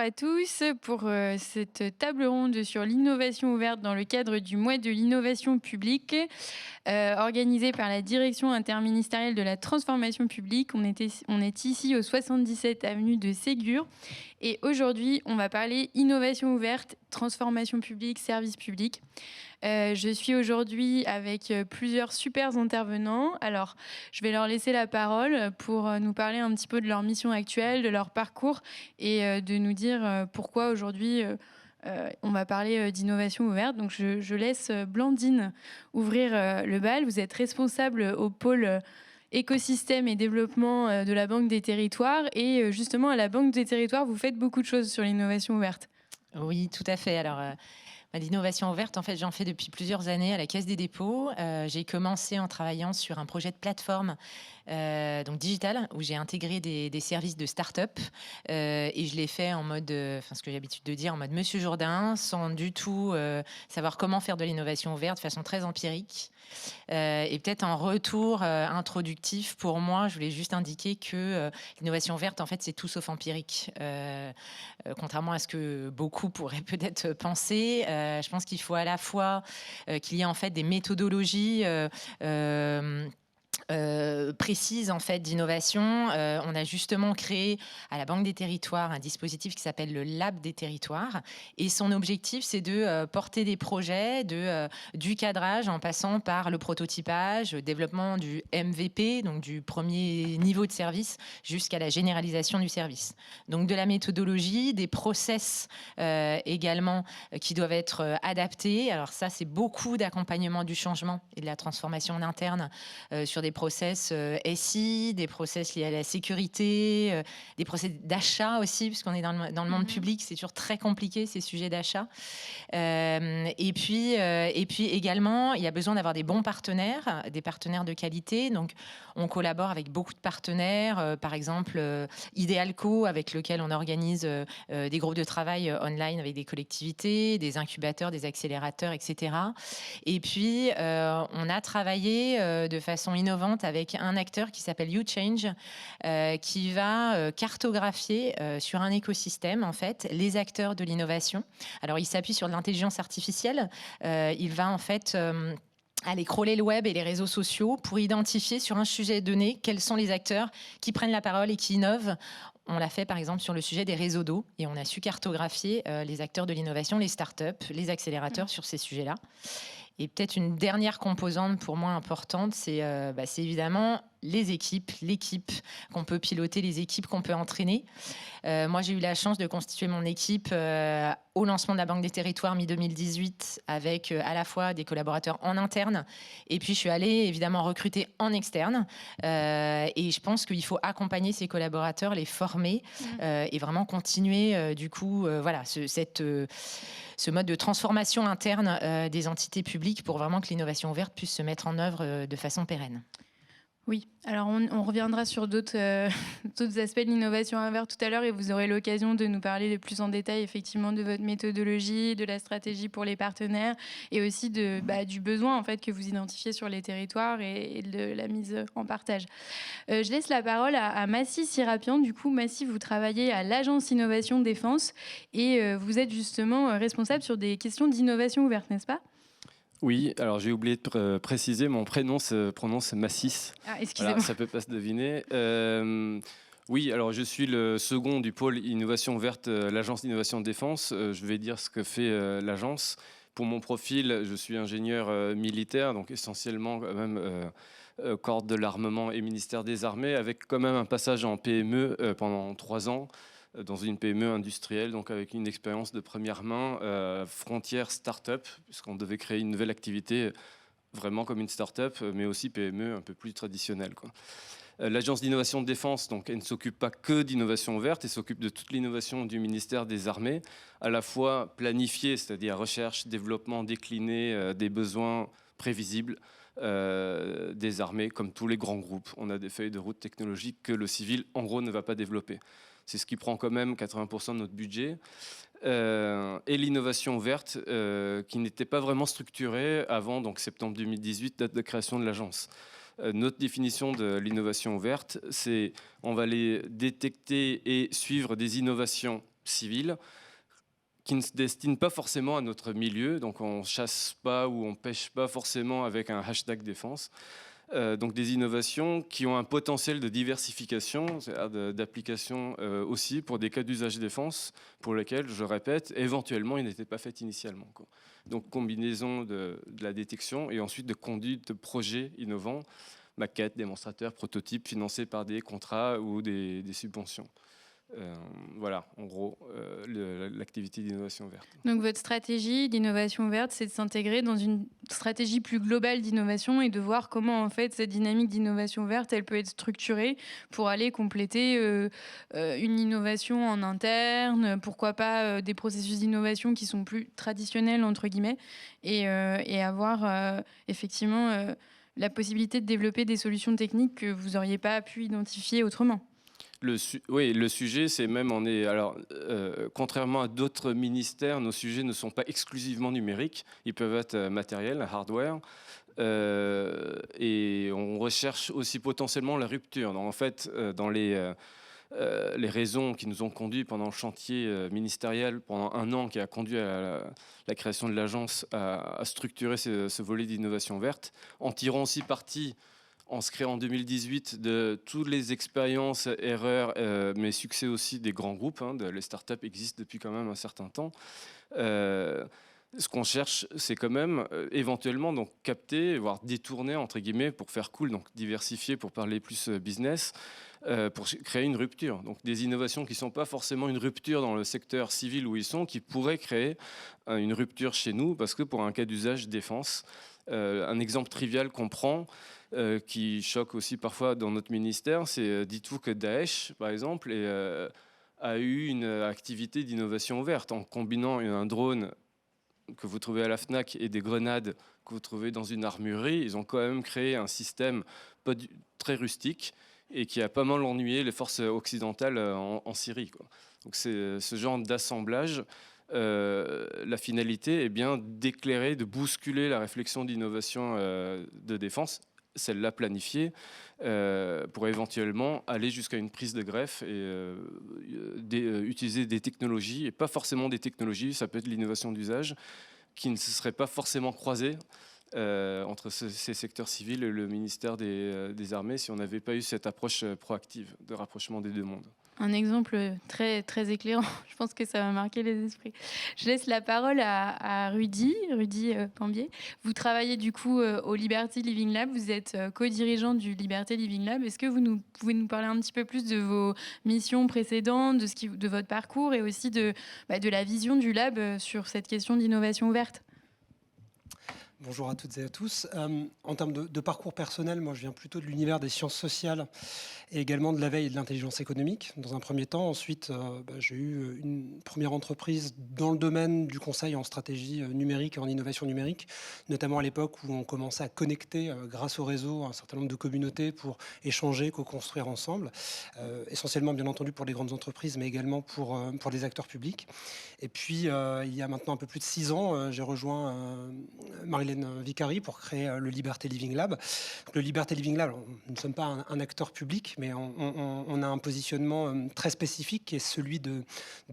à tous pour cette table ronde sur l'innovation ouverte dans le cadre du mois de l'innovation publique organisée par la Direction interministérielle de la transformation publique. On est ici au 77 avenue de Ségur et aujourd'hui on va parler innovation ouverte, transformation publique, service public. Je suis aujourd'hui avec plusieurs super intervenants. Alors, je vais leur laisser la parole pour nous parler un petit peu de leur mission actuelle, de leur parcours et de nous dire pourquoi aujourd'hui on va parler d'innovation ouverte. Donc, je laisse Blandine ouvrir le bal. Vous êtes responsable au pôle écosystème et développement de la Banque des Territoires. Et justement, à la Banque des Territoires, vous faites beaucoup de choses sur l'innovation ouverte. Oui, tout à fait. Alors, l'innovation ouverte, en fait, j'en fais depuis plusieurs années à la Caisse des dépôts. J'ai commencé en travaillant sur un projet de plateforme donc digital où j'ai intégré des services de start-up et je l'ai fait en mode, ce que j'ai l'habitude de dire, en mode Monsieur Jourdain, sans du tout savoir comment faire de l'innovation ouverte de façon très empirique. Et peut-être en retour introductif pour moi, je voulais juste indiquer que l'innovation verte, en fait, c'est tout sauf empirique. Contrairement à ce que beaucoup pourraient peut-être penser, je pense qu'il faut à la fois qu'il y ait en fait des méthodologies précise en fait d'innovation. On a justement créé à la Banque des Territoires un dispositif qui s'appelle le Lab des Territoires et son objectif c'est de porter des projets du cadrage en passant par le prototypage, le développement du MVP, donc du premier niveau de service jusqu'à la généralisation du service. Donc de la méthodologie, des process également qui doivent être adaptés. Alors ça c'est beaucoup d'accompagnement du changement et de la transformation en interne sur des process SI, des process liés à la sécurité, des process d'achat aussi, puisqu'on est dans le monde public, c'est toujours très compliqué ces sujets d'achat. Et puis également, il y a besoin d'avoir des bons partenaires, des partenaires de qualité. Donc, on collabore avec beaucoup de partenaires, par exemple Idealco, avec lequel on organise des groupes de travail online avec des collectivités, des incubateurs, des accélérateurs, etc. Et puis, on a travaillé de façon innovante avec un acteur qui s'appelle YouChange, qui va cartographier sur un écosystème, en fait, les acteurs de l'innovation. Alors, il s'appuie sur l'intelligence artificielle. Il va, en fait, aller crawler le web et les réseaux sociaux pour identifier sur un sujet donné quels sont les acteurs qui prennent la parole et qui innovent. On l'a fait par exemple sur le sujet des réseaux d'eau et on a su cartographier les acteurs de l'innovation, les startups, les accélérateurs sur ces sujets-là. Et peut-être une dernière composante pour moi importante, c'est évidemment les équipes, l'équipe qu'on peut piloter, les équipes qu'on peut entraîner. Moi, j'ai eu la chance de constituer mon équipe au lancement de la Banque des Territoires mi-2018 avec à la fois des collaborateurs en interne et puis je suis allée évidemment recruter en externe et je pense qu'il faut accompagner ces collaborateurs, les former et vraiment continuer du coup ce mode de transformation interne des entités publiques pour vraiment que l'innovation ouverte puisse se mettre en œuvre de façon pérenne. Oui, alors on reviendra sur d'autres aspects de l'innovation ouverte tout à l'heure et vous aurez l'occasion de nous parler de plus en détail effectivement de votre méthodologie, de la stratégie pour les partenaires et aussi du besoin en fait que vous identifiez sur les territoires et de la mise en partage. Je laisse la parole à Massy Sirapian. Du coup, Massy, vous travaillez à l'Agence Innovation Défense et vous êtes justement responsable sur des questions d'innovation ouverte, n'est-ce pas ? Oui, alors j'ai oublié de préciser, mon prénom se prononce Massis. Ah, excusez-moi. Voilà, ça peut pas se deviner. Oui, alors je suis le second du pôle innovation verte, l'agence d'innovation de défense. Je vais dire ce que fait l'agence. Pour mon profil, je suis ingénieur militaire, donc essentiellement quand même corps de l'armement et ministère des Armées, avec quand même un passage en PME pendant 3 ans. Dans une PME industrielle, donc avec une expérience de première main, frontière start-up, puisqu'on devait créer une nouvelle activité vraiment comme une start-up, mais aussi PME un peu plus traditionnelle, quoi. L'Agence d'innovation de défense, donc, elle ne s'occupe pas que d'innovation verte, elle s'occupe de toute l'innovation du ministère des Armées, à la fois planifiée, c'est-à-dire recherche, développement, décliné des besoins prévisibles des armées, comme tous les grands groupes. On a des feuilles de route technologiques que le civil, en gros, ne va pas développer. C'est ce qui prend quand même 80% de notre budget. Et l'innovation verte, qui n'était pas vraiment structurée avant donc septembre 2018, date de création de l'agence. Notre définition de l'innovation verte, c'est on va aller détecter et suivre des innovations civile qui ne se destinent pas forcément à notre milieu. Donc on chasse pas ou on pêche pas forcément avec un hashtag défense. Donc des innovations qui ont un potentiel de diversification, c'est-à-dire d'application aussi pour des cas d'usage défense pour lesquels, je répète, éventuellement ils n'étaient pas faits initialement, quoi. Donc combinaison de la détection et ensuite de conduite de projets innovants, maquettes, démonstrateurs, prototypes financés par des contrats ou des subventions. Voilà, en gros, l'activité d'innovation verte. Donc votre stratégie d'innovation verte, c'est de s'intégrer dans une stratégie plus globale d'innovation et de voir comment en fait cette dynamique d'innovation verte, elle peut être structurée pour aller compléter une innovation en interne, pourquoi pas des processus d'innovation qui sont plus traditionnels entre guillemets, et avoir effectivement la possibilité de développer des solutions techniques que vous n'auriez pas pu identifier autrement. Oui, le sujet, c'est même, contrairement à d'autres ministères, nos sujets ne sont pas exclusivement numériques, ils peuvent être matériels, hardware, et on recherche aussi potentiellement la rupture. Donc, en fait, dans les raisons qui nous ont conduits pendant le chantier ministériel, pendant 1 an, qui a conduit à la création de l'agence, à structurer ce volet d'innovation verte, en tirant aussi parti en se créant en 2018 de toutes les expériences, erreurs, mais succès aussi des grands groupes. Les startups existent depuis quand même un certain temps. Ce qu'on cherche, c'est quand même éventuellement donc capter, voire détourner entre guillemets pour faire cool, donc diversifier pour parler plus business, pour créer une rupture. Donc des innovations qui ne sont pas forcément une rupture dans le secteur civil où ils sont, qui pourraient créer une rupture chez nous, parce que pour un cas d'usage défense, un exemple trivial qu'on prend, qui choque aussi parfois dans notre ministère, c'est dites-vous que Daesh, par exemple, a eu une activité d'innovation verte en combinant un drone que vous trouvez à la FNAC et des grenades que vous trouvez dans une armurerie. Ils ont quand même créé un système très rustique et qui a pas mal ennuyé les forces occidentales en Syrie, quoi. Donc c'est ce genre d'assemblage. La finalité est bien d'éclairer, de bousculer la réflexion d'innovation de défense, celle-là planifiée, pour éventuellement aller jusqu'à une prise de greffe et utiliser des technologies, et pas forcément des technologies, ça peut être l'innovation d'usage, qui ne se serait pas forcément croisée entre ces secteurs civils et le ministère des Armées si on n'avait pas eu cette approche proactive de rapprochement des deux mondes. Un exemple très, très éclairant. Je pense que ça va marquer les esprits. Je laisse la parole à Rudy Cambier. Vous travaillez du coup au Liberty Living Lab. Vous êtes co-dirigeant du Liberty Living Lab. Est-ce que vous pouvez nous parler un petit peu plus de vos missions précédentes, de votre parcours et aussi de la vision du lab sur cette question d'innovation verte ? Bonjour à toutes et à tous. En termes de parcours personnel, moi je viens plutôt de l'univers des sciences sociales et également de la veille et de l'intelligence économique dans un premier temps. Ensuite, j'ai eu une première entreprise dans le domaine du conseil en stratégie numérique et en innovation numérique, notamment à l'époque où on commençait à connecter grâce au réseau un certain nombre de communautés pour échanger, co-construire ensemble, essentiellement bien entendu pour les grandes entreprises, mais également pour les acteurs publics. Et puis, il y a maintenant un peu plus de 6 ans, j'ai rejoint Marie-Hélène Vicari pour créer le Liberty Living Lab. Donc, le Liberty Living Lab, nous ne sommes pas un acteur public, mais on a un positionnement très spécifique qui est celui de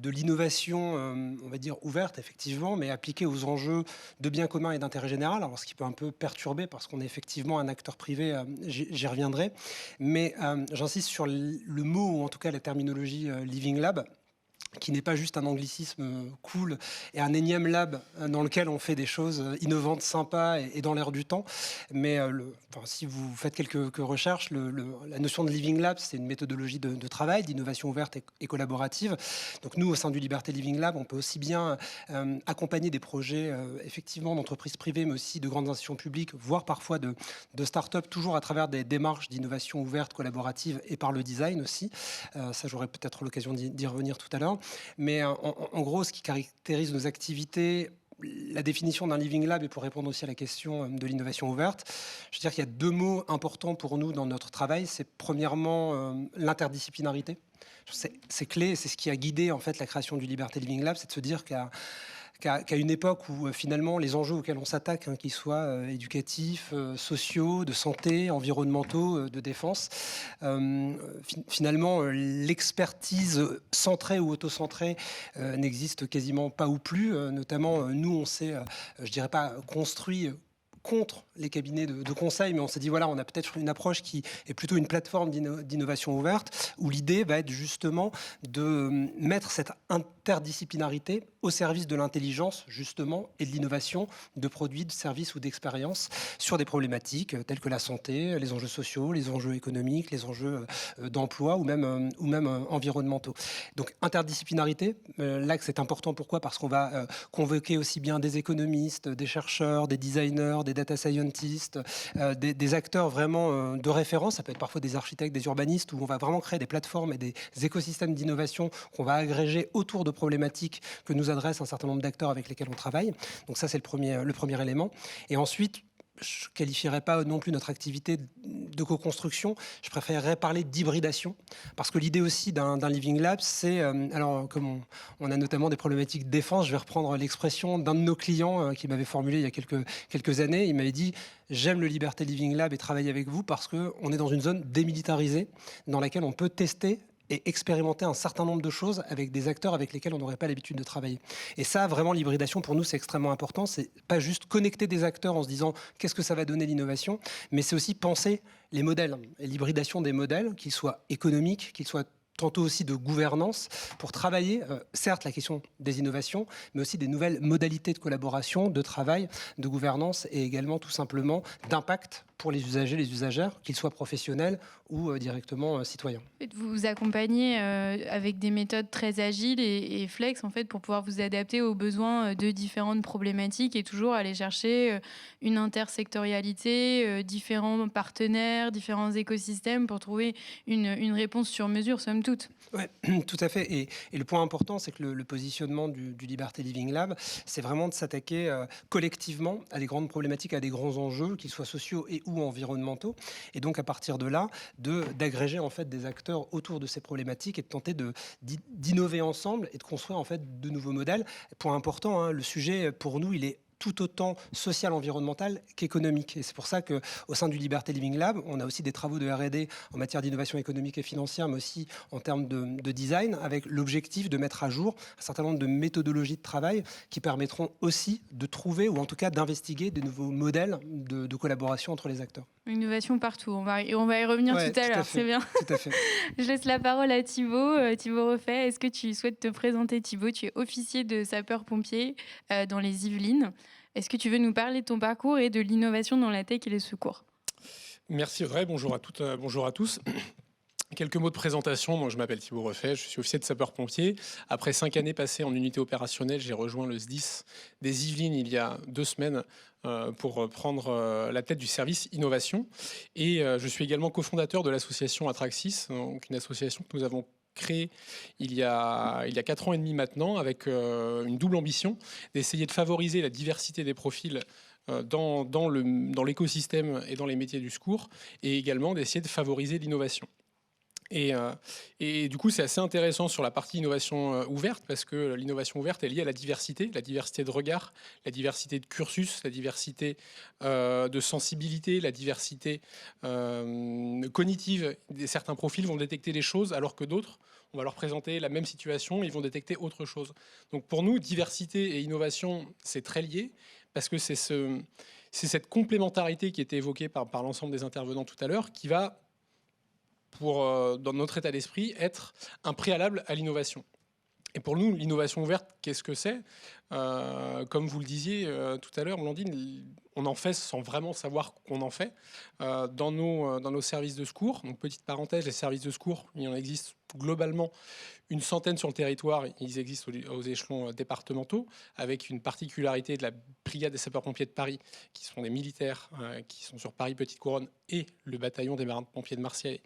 l'innovation, on va dire ouverte effectivement, mais appliquée aux enjeux de bien commun et d'intérêt général. Alors, ce qui peut un peu perturber parce qu'on est effectivement un acteur privé, j'y reviendrai. Mais j'insiste sur le mot, ou en tout cas la terminologie Living Lab, qui n'est pas juste un anglicisme cool et un énième lab dans lequel on fait des choses innovantes, sympas et dans l'air du temps. Mais si vous faites quelques recherches, la notion de Living Lab, c'est une méthodologie de travail, d'innovation ouverte et collaborative. Donc nous, au sein du Liberty Living Lab, on peut aussi bien accompagner des projets effectivement d'entreprises privées, mais aussi de grandes institutions publiques, voire parfois de start-up, toujours à travers des démarches d'innovation ouverte, collaborative et par le design aussi. Ça, j'aurai peut-être l'occasion d'y revenir tout à l'heure. Mais en gros, ce qui caractérise nos activités, la définition d'un Living Lab, et pour répondre aussi à la question de l'innovation ouverte, je veux dire qu'il y a 2 mots importants pour nous dans notre travail. C'est premièrement l'interdisciplinarité. C'est clé, c'est ce qui a guidé en fait la création du Liberty Living Lab, c'est de se dire qu'à qu'à une époque où finalement les enjeux auxquels on s'attaque, qu'ils soient éducatifs, sociaux, de santé, environnementaux, de défense, finalement l'expertise centrée ou auto-centrée n'existe quasiment pas ou plus. Notamment, nous, on s'est, je dirais pas construit contre les cabinets de conseil, mais on s'est dit, voilà, on a peut-être une approche qui est plutôt une plateforme d'innovation ouverte, où l'idée va être justement de mettre cette interdisciplinarité au service de l'intelligence, justement, et de l'innovation de produits, de services ou d'expériences sur des problématiques telles que la santé, les enjeux sociaux, les enjeux économiques, les enjeux d'emploi ou même environnementaux. Donc, interdisciplinarité, là, c'est important. Pourquoi ? Parce qu'on va convoquer aussi bien des économistes, des chercheurs, des designers, des data scientists, des acteurs vraiment de référence. Ça peut être parfois des architectes, des urbanistes, où on va vraiment créer des plateformes et des écosystèmes d'innovation qu'on va agréger autour de problématiques que nous adressent un certain nombre d'acteurs avec lesquels on travaille. Donc ça, c'est le premier élément. Et ensuite, je ne qualifierais pas non plus notre activité de co-construction. Je préférerais parler d'hybridation, parce que l'idée aussi d'un Living Lab, c'est, alors comme on a notamment des problématiques de défense, je vais reprendre l'expression d'un de nos clients qui m'avait formulé il y a quelques années. Il m'avait dit, j'aime le Liberté Living Lab et travailler avec vous parce qu'on est dans une zone démilitarisée dans laquelle on peut tester et expérimenter un certain nombre de choses avec des acteurs avec lesquels on n'aurait pas l'habitude de travailler. Et ça, vraiment, l'hybridation, pour nous, c'est extrêmement important. C'est pas juste connecter des acteurs en se disant qu'est-ce que ça va donner l'innovation, mais c'est aussi penser les modèles et l'hybridation des modèles, qu'ils soient économiques, qu'ils soient tantôt aussi de gouvernance, pour travailler, certes, la question des innovations, mais aussi des nouvelles modalités de collaboration, de travail, de gouvernance et également tout simplement d'impact pour les usagers, les usagères, qu'ils soient professionnels ou directement citoyens. Vous vous accompagnez avec des méthodes très agiles et flex en fait, pour pouvoir vous adapter aux besoins de différentes problématiques et toujours aller chercher une intersectorialité, différents partenaires, différents écosystèmes pour trouver une réponse sur mesure, somme toute. Oui, tout à fait. Et le point important, c'est que le positionnement du Liberté Living Lab, c'est vraiment de s'attaquer collectivement à des grandes problématiques, à des grands enjeux, qu'ils soient sociaux et ou environnementaux. Et donc, à partir de là, d'agréger en fait des acteurs autour de ces problématiques et de tenter d'innover ensemble et de construire en fait de nouveaux modèles. Point important, le sujet pour nous, il est tout autant social, environnemental qu'économique. Et c'est pour ça qu'au sein du Liberté Living Lab, on a aussi des travaux de R&D en matière d'innovation économique et financière, mais aussi en termes de design, avec l'objectif de mettre à jour un certain nombre de méthodologies de travail qui permettront aussi de trouver, ou en tout cas d'investiguer des nouveaux modèles de collaboration entre les acteurs. Innovation partout, on va y revenir tout à l'heure, c'est bien. Tout à fait. Je laisse la parole à Thibaut. Thibaut Refait, est-ce que tu souhaites te présenter, Thibaut ? Tu es officier de sapeur-pompier dans les Yvelines. Est-ce que tu veux nous parler de ton parcours et de l'innovation dans la tech et les secours ? Merci Audrey, bonjour à toutes, bonjour à tous. Quelques mots de présentation. Moi, je m'appelle Thibaut Refait, je suis officier de sapeur-pompier. Après 5 années passées en unité opérationnelle, j'ai rejoint le SDIS des Yvelines il y a 2 semaines pour prendre la tête du service innovation. Et je suis également cofondateur de l'association Atraxis, donc une association que nous avons créée il y a 4 ans et demi maintenant, avec une double ambition d'essayer de favoriser la diversité des profils dans l'écosystème et dans les métiers du secours, et également d'essayer de favoriser l'innovation. Et du coup, c'est assez intéressant sur la partie innovation ouverte, parce que l'innovation ouverte est liée à la diversité de regard, la diversité de cursus, la diversité de sensibilité, la diversité cognitive. Certains profils vont détecter des choses, alors que d'autres, on va leur présenter la même situation, ils vont détecter autre chose. Donc pour nous, diversité et innovation, c'est très lié, parce que c'est cette complémentarité qui était évoquée par l'ensemble des intervenants tout à l'heure, qui va, dans notre état d'esprit, être un préalable à l'innovation. Et pour nous, l'innovation ouverte, qu'est-ce que c'est ? Comme vous le disiez tout à l'heure, Blandine, on en fait sans vraiment savoir qu'on en fait dans nos services de secours. Donc, petite parenthèse, les services de secours, il y en existe globalement une centaine sur le territoire. Ils existent aux échelons départementaux, avec une particularité de la brigade des sapeurs-pompiers de Paris, qui sont des militaires qui sont sur Paris-Petite-Couronne, et le bataillon des marins-pompiers de Marseille,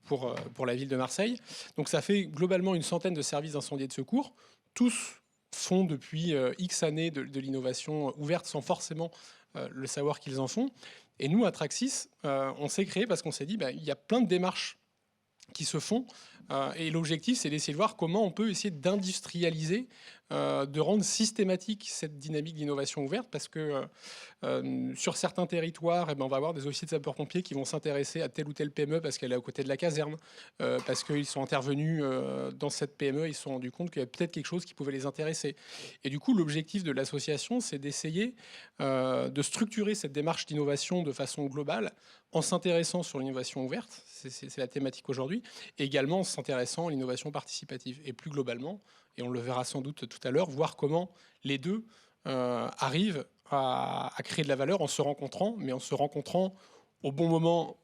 pour la ville de Marseille. Donc ça fait globalement une centaine de services d'incendie et de secours. Tous font depuis X années de l'innovation ouverte sans forcément le savoir qu'ils en font. Et nous, à Traxis, on s'est créé parce qu'on s'est dit il y a plein de démarches qui se font. Et l'objectif, c'est d'essayer de voir comment on peut essayer d'industrialiser de rendre systématique cette dynamique d'innovation ouverte, parce que sur certains territoires, on va avoir des officiers de sapeurs-pompiers qui vont s'intéresser à telle ou telle PME parce qu'elle est à côté de la caserne, parce qu'ils sont intervenus dans cette PME, ils se sont rendus compte qu'il y avait peut-être quelque chose qui pouvait les intéresser. Et du coup, l'objectif de l'association, c'est d'essayer de structurer cette démarche d'innovation de façon globale en s'intéressant sur l'innovation ouverte, c'est la thématique aujourd'hui, et également en s'intéressant à l'innovation participative. Et plus globalement, et on le verra sans doute tout à l'heure, voir comment les deux arrivent à créer de la valeur en se rencontrant, mais en se rencontrant au bon moment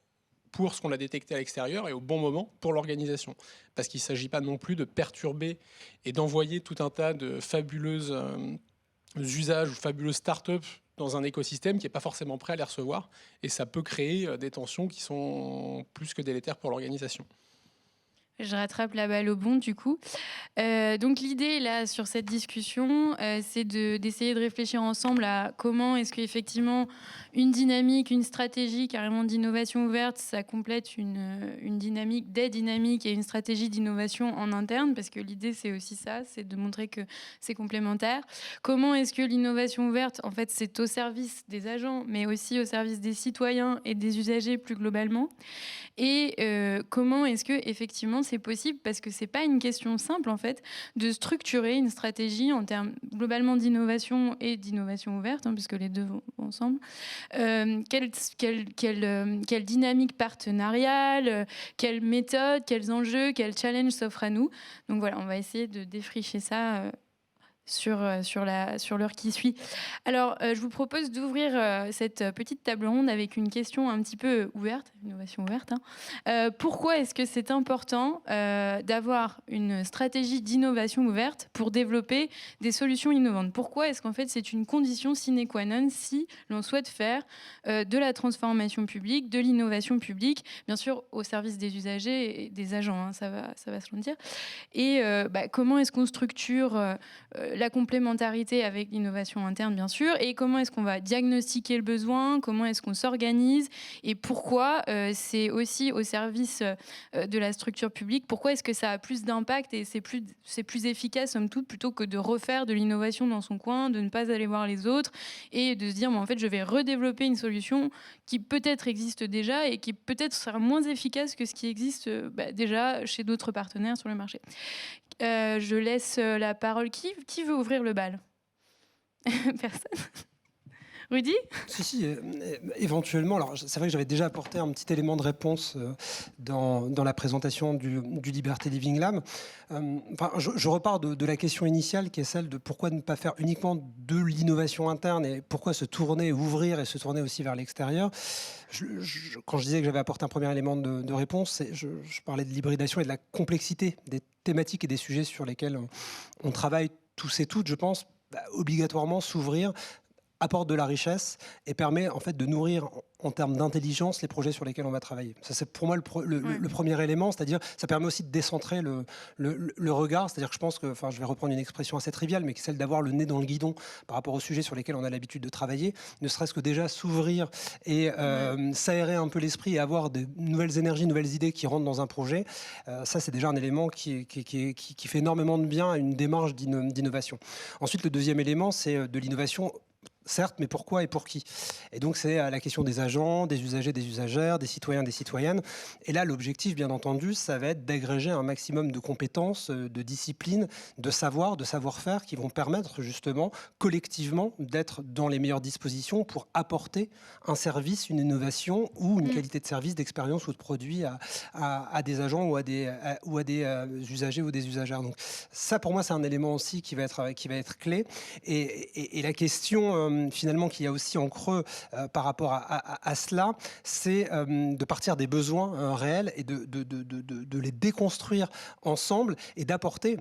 pour ce qu'on a détecté à l'extérieur et au bon moment pour l'organisation. Parce qu'il ne s'agit pas non plus de perturber et d'envoyer tout un tas de fabuleuses usages ou fabuleuses start-up dans un écosystème qui n'est pas forcément prêt à les recevoir. Et ça peut créer des tensions qui sont plus que délétères pour l'organisation. Je rattrape la balle au bon, du coup. Donc l'idée, là, sur cette discussion, c'est d'essayer de réfléchir ensemble à comment est-ce qu'effectivement une dynamique, une stratégie carrément d'innovation ouverte, ça complète une dynamique, des dynamiques et une stratégie d'innovation en interne, parce que l'idée, c'est aussi ça, c'est de montrer que c'est complémentaire. Comment est-ce que l'innovation ouverte, en fait, c'est au service des agents, mais aussi au service des citoyens et des usagers plus globalement. Et comment est-ce que effectivement c'est possible, parce que c'est pas une question simple en fait, de structurer une stratégie en termes globalement d'innovation et d'innovation ouverte, puisque les deux vont ensemble. Quelle dynamique partenariale, quelle méthode, quels enjeux, quels challenges s'offrent à nous. Donc voilà, on va essayer de défricher ça sur l'heure qui suit. Alors, je vous propose d'ouvrir cette petite table ronde avec une question un petit peu ouverte, innovation ouverte. Pourquoi est-ce que c'est important d'avoir une stratégie d'innovation ouverte pour développer des solutions innovantes? Pourquoi est-ce qu'en fait c'est une condition sine qua non si l'on souhaite faire de la transformation publique, de l'innovation publique, bien sûr au service des usagers et des agents, ça va se le dire. Et comment est-ce qu'on structure la complémentarité avec l'innovation interne, bien sûr, et comment est-ce qu'on va diagnostiquer le besoin, comment est-ce qu'on s'organise, et pourquoi c'est aussi au service de la structure publique, pourquoi est-ce que ça a plus d'impact et c'est plus efficace, somme toute, plutôt que de refaire de l'innovation dans son coin, de ne pas aller voir les autres, et de se dire, en fait, je vais redévelopper une solution qui peut-être existe déjà et qui peut-être sera moins efficace que ce qui existe déjà chez d'autres partenaires sur le marché. Je laisse la parole. Qui veut ouvrir le bal? Personne? Rudy? Si, éventuellement. Alors, c'est vrai que j'avais déjà apporté un petit élément de réponse dans la présentation du Liberté Living Lab. Je repars de la question initiale qui est celle de pourquoi ne pas faire uniquement de l'innovation interne et pourquoi se tourner, ouvrir et se tourner aussi vers l'extérieur. Quand je disais que j'avais apporté un premier élément de réponse, je parlais de l'hybridation et de la complexité des thématiques et des sujets sur lesquels on travaille tous et toutes, je pense, obligatoirement s'ouvrir apporte de la richesse et permet en fait de nourrir en termes d'intelligence les projets sur lesquels on va travailler. Ça, c'est pour moi le premier élément, c'est-à-dire ça permet aussi de décentrer le regard, c'est-à-dire que je pense que, je vais reprendre une expression assez triviale, mais qui est celle d'avoir le nez dans le guidon par rapport aux sujets sur lesquels on a l'habitude de travailler, ne serait-ce que déjà s'ouvrir et s'aérer un peu l'esprit et avoir de nouvelles énergies, nouvelles idées qui rentrent dans un projet. Ça, c'est déjà un élément qui fait énormément de bien à une démarche d'innovation. Ensuite, le deuxième élément, c'est de l'innovation. Certes, mais pourquoi et pour qui? Et donc, c'est la question des agents, des usagers, des usagères, des citoyens, des citoyennes. Et là, l'objectif, bien entendu, ça va être d'agréger un maximum de compétences, de disciplines, de savoir, de savoir-faire qui vont permettre justement, collectivement, d'être dans les meilleures dispositions pour apporter un service, une innovation ou une qualité de service, d'expérience ou de produit à des agents ou à des usagers ou des usagères. Donc, ça, pour moi, c'est un élément aussi qui va être clé. Et la question finalement qu'il y a aussi en creux par rapport à cela, c'est de partir des besoins réels et de les déconstruire ensemble et d'apporter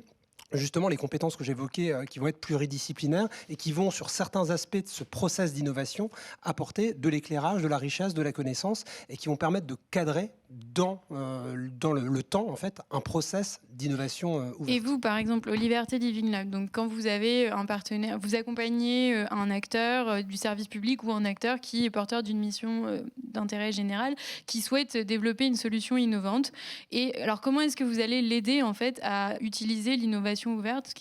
justement les compétences que j'évoquais qui vont être pluridisciplinaires et qui vont sur certains aspects de ce process d'innovation apporter de l'éclairage, de la richesse, de la connaissance et qui vont permettre de cadrer dans le temps en fait un process d'innovation ouverte. Et vous, par exemple, au Liberté Living Lab, donc quand vous avez un partenaire, vous accompagnez un acteur du service public ou un acteur qui est porteur d'une mission d'intérêt général, qui souhaite développer une solution innovante. Et alors, comment est-ce que vous allez l'aider en fait à utiliser l'innovation l'innovation ouverte,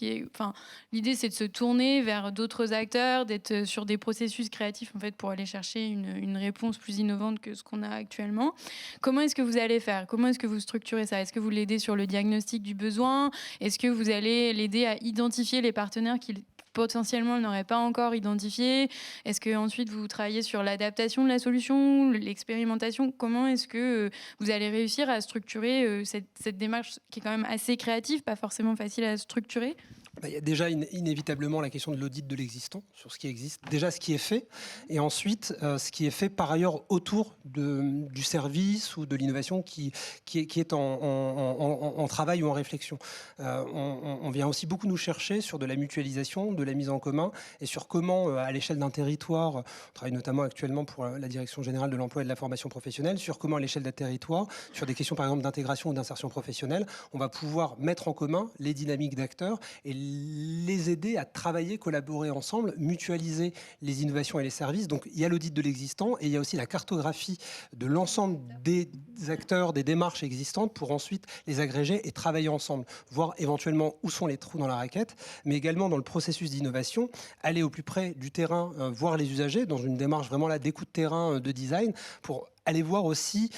l'idée c'est de se tourner vers d'autres acteurs, d'être sur des processus créatifs en fait pour aller chercher une réponse plus innovante que ce qu'on a actuellement. Comment est-ce que vous allez faire? Comment est-ce que vous structurez ça? Est-ce que vous l'aidez sur le diagnostic du besoin? Est-ce que vous allez l'aider à identifier les partenaires qui potentiellement n'aurait pas encore identifié? Est-ce que ensuite vous travaillez sur l'adaptation de la solution, l'expérimentation? Comment est-ce que vous allez réussir à structurer cette démarche qui est quand même assez créative, pas forcément facile à structurer? Il y a déjà inévitablement la question de l'audit de l'existant, sur ce qui existe, déjà ce qui est fait, et ensuite ce qui est fait par ailleurs autour du service ou de l'innovation qui est en travail ou en réflexion. On vient aussi beaucoup nous chercher sur de la mutualisation, de la mise en commun, et sur comment, à l'échelle d'un territoire, on travaille notamment actuellement pour la Direction générale de l'emploi et de la formation professionnelle, sur comment, à l'échelle d'un territoire, sur des questions par exemple d'intégration ou d'insertion professionnelle, on va pouvoir mettre en commun les dynamiques d'acteurs et les aider à travailler, collaborer ensemble, mutualiser les innovations et les services. Donc il y a l'audit de l'existant et il y a aussi la cartographie de l'ensemble des acteurs, des démarches existantes pour ensuite les agréger et travailler ensemble, voir éventuellement où sont les trous dans la raquette, mais également dans le processus d'innovation, aller au plus près du terrain, voir les usagers dans une démarche vraiment là d'écoute terrain, de design, pour aller voir aussi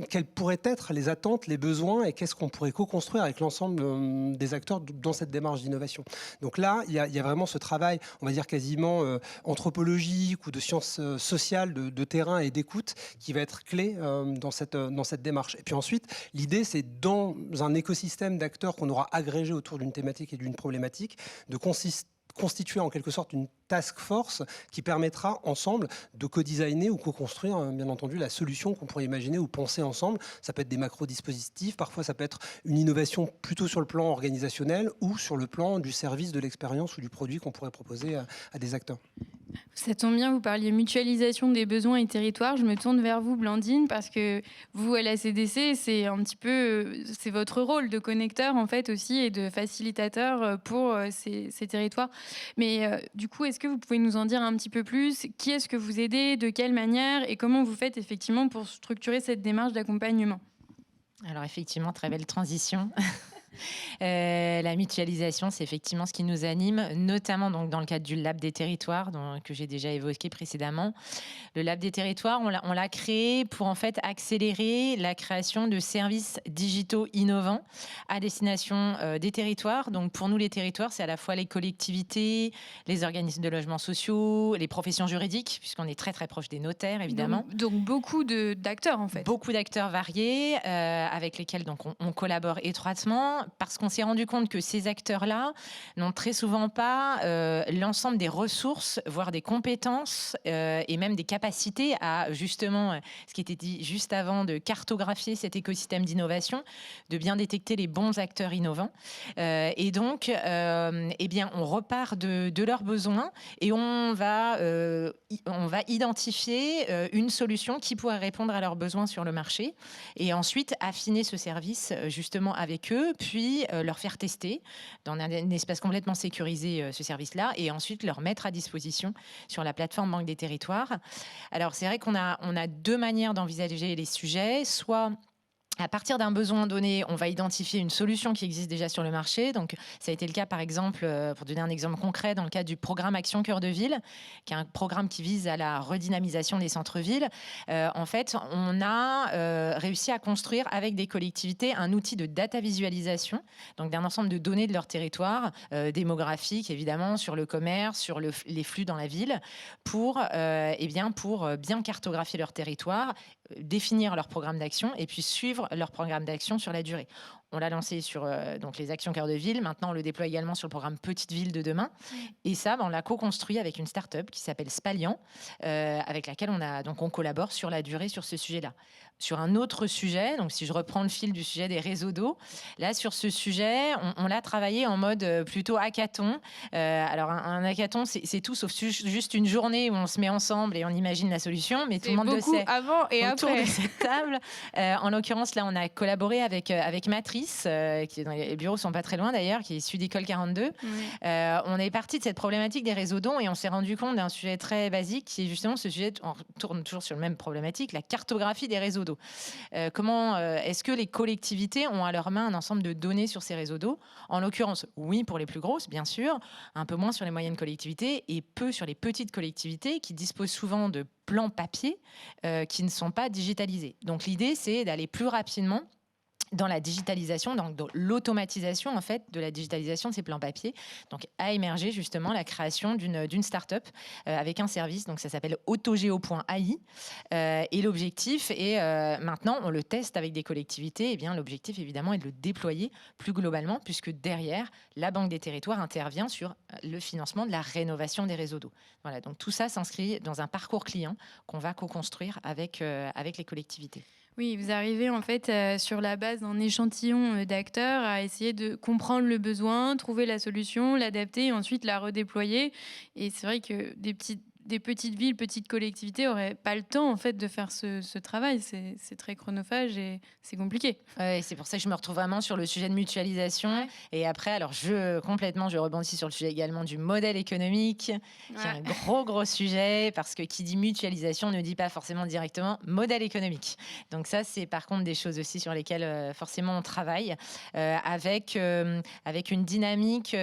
quelles pourraient être les attentes, les besoins et qu'est-ce qu'on pourrait co-construire avec l'ensemble des acteurs dans cette démarche d'innovation. Donc là, il y a vraiment ce travail, on va dire quasiment anthropologique ou de sciences sociales, de terrain et d'écoute qui va être clé dans cette démarche. Et puis ensuite, l'idée, c'est dans un écosystème d'acteurs qu'on aura agrégé autour d'une thématique et d'une problématique, de constituer en quelque sorte une task force qui permettra ensemble de co-designer ou co-construire, bien entendu, la solution qu'on pourrait imaginer ou penser ensemble. Ça peut être des macro-dispositifs, parfois ça peut être une innovation plutôt sur le plan organisationnel ou sur le plan du service, de l'expérience ou du produit qu'on pourrait proposer à des acteurs. Ça tombe bien, vous parliez mutualisation des besoins et territoires. Je me tourne vers vous, Blandine, parce que vous, à la CDC, c'est un petit peu c'est votre rôle de connecteur en fait aussi et de facilitateur pour ces territoires. Mais du coup, est-ce que vous pouvez nous en dire un petit peu plus? Qui est-ce que vous aidez? De quelle manière? Et comment vous faites effectivement pour structurer cette démarche d'accompagnement? Alors effectivement, très belle transition. La mutualisation, c'est effectivement ce qui nous anime, notamment donc dans le cadre du Lab des territoires que j'ai déjà évoqué précédemment. Le Lab des territoires, on l'a créé pour en fait accélérer la création de services digitaux innovants à destination des territoires. Donc pour nous, les territoires, c'est à la fois les collectivités, les organismes de logements sociaux, les professions juridiques, puisqu'on est très très proche des notaires évidemment. Donc beaucoup d'acteurs en fait. Beaucoup d'acteurs variés avec lesquels donc on collabore étroitement. Parce qu'on s'est rendu compte que ces acteurs-là n'ont très souvent pas l'ensemble des ressources, voire des compétences et même des capacités à justement, ce qui était dit juste avant, de cartographier cet écosystème d'innovation, de bien détecter les bons acteurs innovants. Et donc, eh bien, on repart de leurs besoins et on va identifier une solution qui pourrait répondre à leurs besoins sur le marché et ensuite affiner ce service justement avec eux, puis leur faire tester dans un espace complètement sécurisé ce service-là et ensuite leur mettre à disposition sur la plateforme Banque des territoires. Alors c'est vrai qu'on a deux manières d'envisager les sujets, soit à partir d'un besoin donné, on va identifier une solution qui existe déjà sur le marché. Donc, ça a été le cas, par exemple, pour donner un exemple concret, dans le cadre du programme Action Cœur de Ville, qui est un programme qui vise à la redynamisation des centres-villes. En fait, on a réussi à construire avec des collectivités un outil de data visualisation, donc d'un ensemble de données de leur territoire, démographiques évidemment, sur le commerce, sur les flux dans la ville, pour bien cartographier leur territoire, définir leur programme d'action et puis suivre leur programme d'action sur la durée. On l'a lancé sur donc les actions cœur de ville. Maintenant, on le déploie également sur le programme Petite Ville de demain. Et ça, on l'a co-construit avec une start-up qui s'appelle Spalian, avec laquelle on collabore sur la durée sur ce sujet-là. Sur un autre sujet, donc si je reprends le fil du sujet des réseaux d'eau, là, sur ce sujet, on l'a travaillé en mode plutôt hackathon. Alors, un hackathon, c'est tout sauf juste une journée où on se met ensemble et on imagine la solution, mais tout le monde le sait. Avant et autour après. de cette table. En l'occurrence, là, on a collaboré avec Matrice, Alice, les bureaux sont pas très loin d'ailleurs, qui est issue d'École 42. Oui. On est parti de cette problématique des réseaux d'eau et on s'est rendu compte d'un sujet très basique qui est justement ce sujet, on tourne toujours sur la même problématique, la cartographie des réseaux d'eau. Comment est-ce que les collectivités ont à leur main un ensemble de données sur ces réseaux d'eau? En l'occurrence, oui pour les plus grosses, bien sûr, un peu moins sur les moyennes collectivités et peu sur les petites collectivités qui disposent souvent de plans papier qui ne sont pas digitalisés. Donc l'idée, c'est d'aller plus rapidement dans la digitalisation, dans l'automatisation en fait de la digitalisation de ces plans papier. Donc a émergé justement la création d'une start-up avec un service, donc ça s'appelle autogeo.ai et l'objectif est maintenant on le teste avec des collectivités, et bien l'objectif évidemment est de le déployer plus globalement puisque derrière la Banque des Territoires intervient sur le financement de la rénovation des réseaux d'eau. Voilà, donc tout ça s'inscrit dans un parcours client qu'on va co-construire avec les collectivités. Oui, vous arrivez en fait sur la base d'un échantillon d'acteurs à essayer de comprendre le besoin, trouver la solution, l'adapter et ensuite la redéployer. Et c'est vrai que des petites villes, petites collectivités n'auraient pas le temps en fait de faire ce travail. C'est très chronophage et c'est compliqué. Ouais, c'est pour ça que je me retrouve vraiment sur le sujet de mutualisation. Ouais. Et après, alors je rebondis sur le sujet également du modèle économique, qui est un gros sujet, parce que qui dit mutualisation ne dit pas forcément directement modèle économique. Donc ça, c'est par contre des choses aussi sur lesquelles forcément on travaille avec une dynamique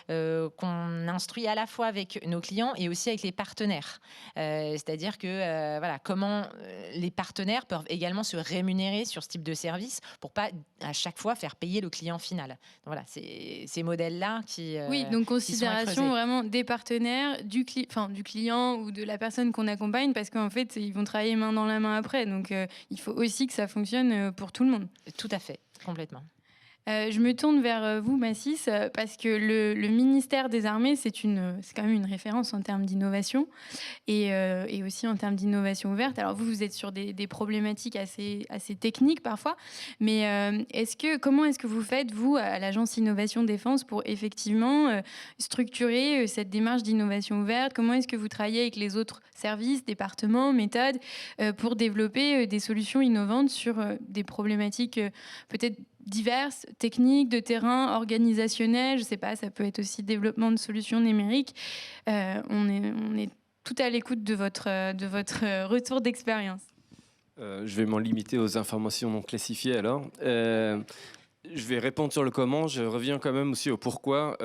qu'on instruit à la fois avec nos clients et aussi avec les partenaires. C'est-à-dire que voilà, comment les partenaires peuvent également se rémunérer sur ce type de service pour pas à chaque fois faire payer le client final. Donc voilà, c'est ces modèles-là qui oui, donc considération vraiment des partenaires, du client ou de la personne qu'on accompagne, parce qu'en fait, ils vont travailler main dans la main après. Donc il faut aussi que ça fonctionne pour tout le monde. Tout à fait, complètement. Je me tourne vers vous, Massis, parce que le ministère des Armées, c'est quand même une référence en termes d'innovation et aussi en termes d'innovation ouverte. Alors vous êtes sur des problématiques assez techniques parfois, mais comment est-ce que vous faites, vous, à l'Agence Innovation Défense, pour effectivement structurer cette démarche d'innovation ouverte? Comment est-ce que vous travaillez avec les autres services, départements, méthodes, pour développer des solutions innovantes sur des problématiques peut-être diverses, techniques, de terrain, organisationnelles, je ne sais pas, ça peut être aussi développement de solutions numériques. On est tout à l'écoute de votre retour d'expérience. Je vais m'en limiter aux informations non classifiées alors. Je vais répondre sur le comment, je reviens quand même aussi au pourquoi.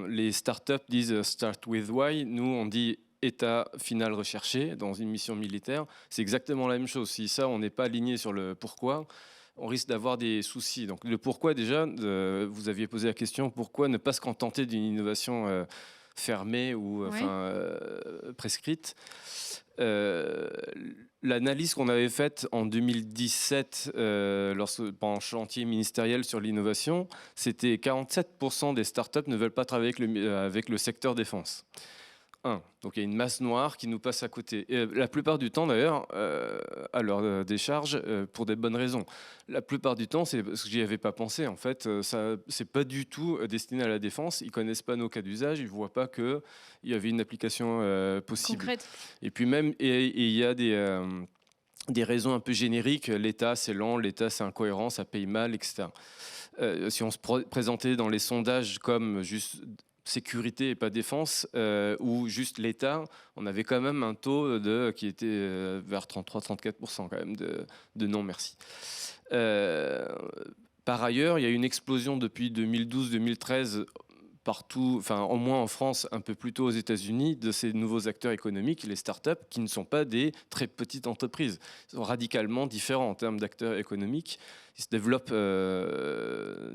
Les startups disent « start with why », nous on dit « état final recherché » dans une mission militaire. C'est exactement la même chose. Si ça, on n'est pas aligné sur le pourquoi, on risque d'avoir des soucis. Donc le pourquoi déjà, vous aviez posé la question, pourquoi ne pas se contenter d'une innovation fermée ou prescrite. L'analyse qu'on avait faite en 2017 pendant chantier ministériel sur l'innovation, c'était 47% des startups ne veulent pas travailler avec le secteur défense. Donc il y a une masse noire qui nous passe à côté. Et la plupart du temps d'ailleurs, à leur décharge, pour des bonnes raisons. La plupart du temps, c'est parce que j'y avais pas pensé. En fait, ça, c'est pas du tout destiné à la défense. Ils connaissent pas nos cas d'usage. Ils voient pas que il y avait une application possible. Concrète. Et puis même, il y a des raisons un peu génériques. L'État, c'est lent. L'État, c'est incohérent. Ça paye mal, etc. Si on se présentait dans les sondages comme juste sécurité et pas défense, ou juste l'État, on avait quand même un taux qui était vers 33-34% quand même de non merci. Par ailleurs, il y a une explosion depuis 2012-2013 partout, enfin au moins en France, un peu plus tôt aux États-Unis, de ces nouveaux acteurs économiques, les startups, qui ne sont pas des très petites entreprises. Ils sont radicalement différents en termes d'acteurs économiques. Ils se développent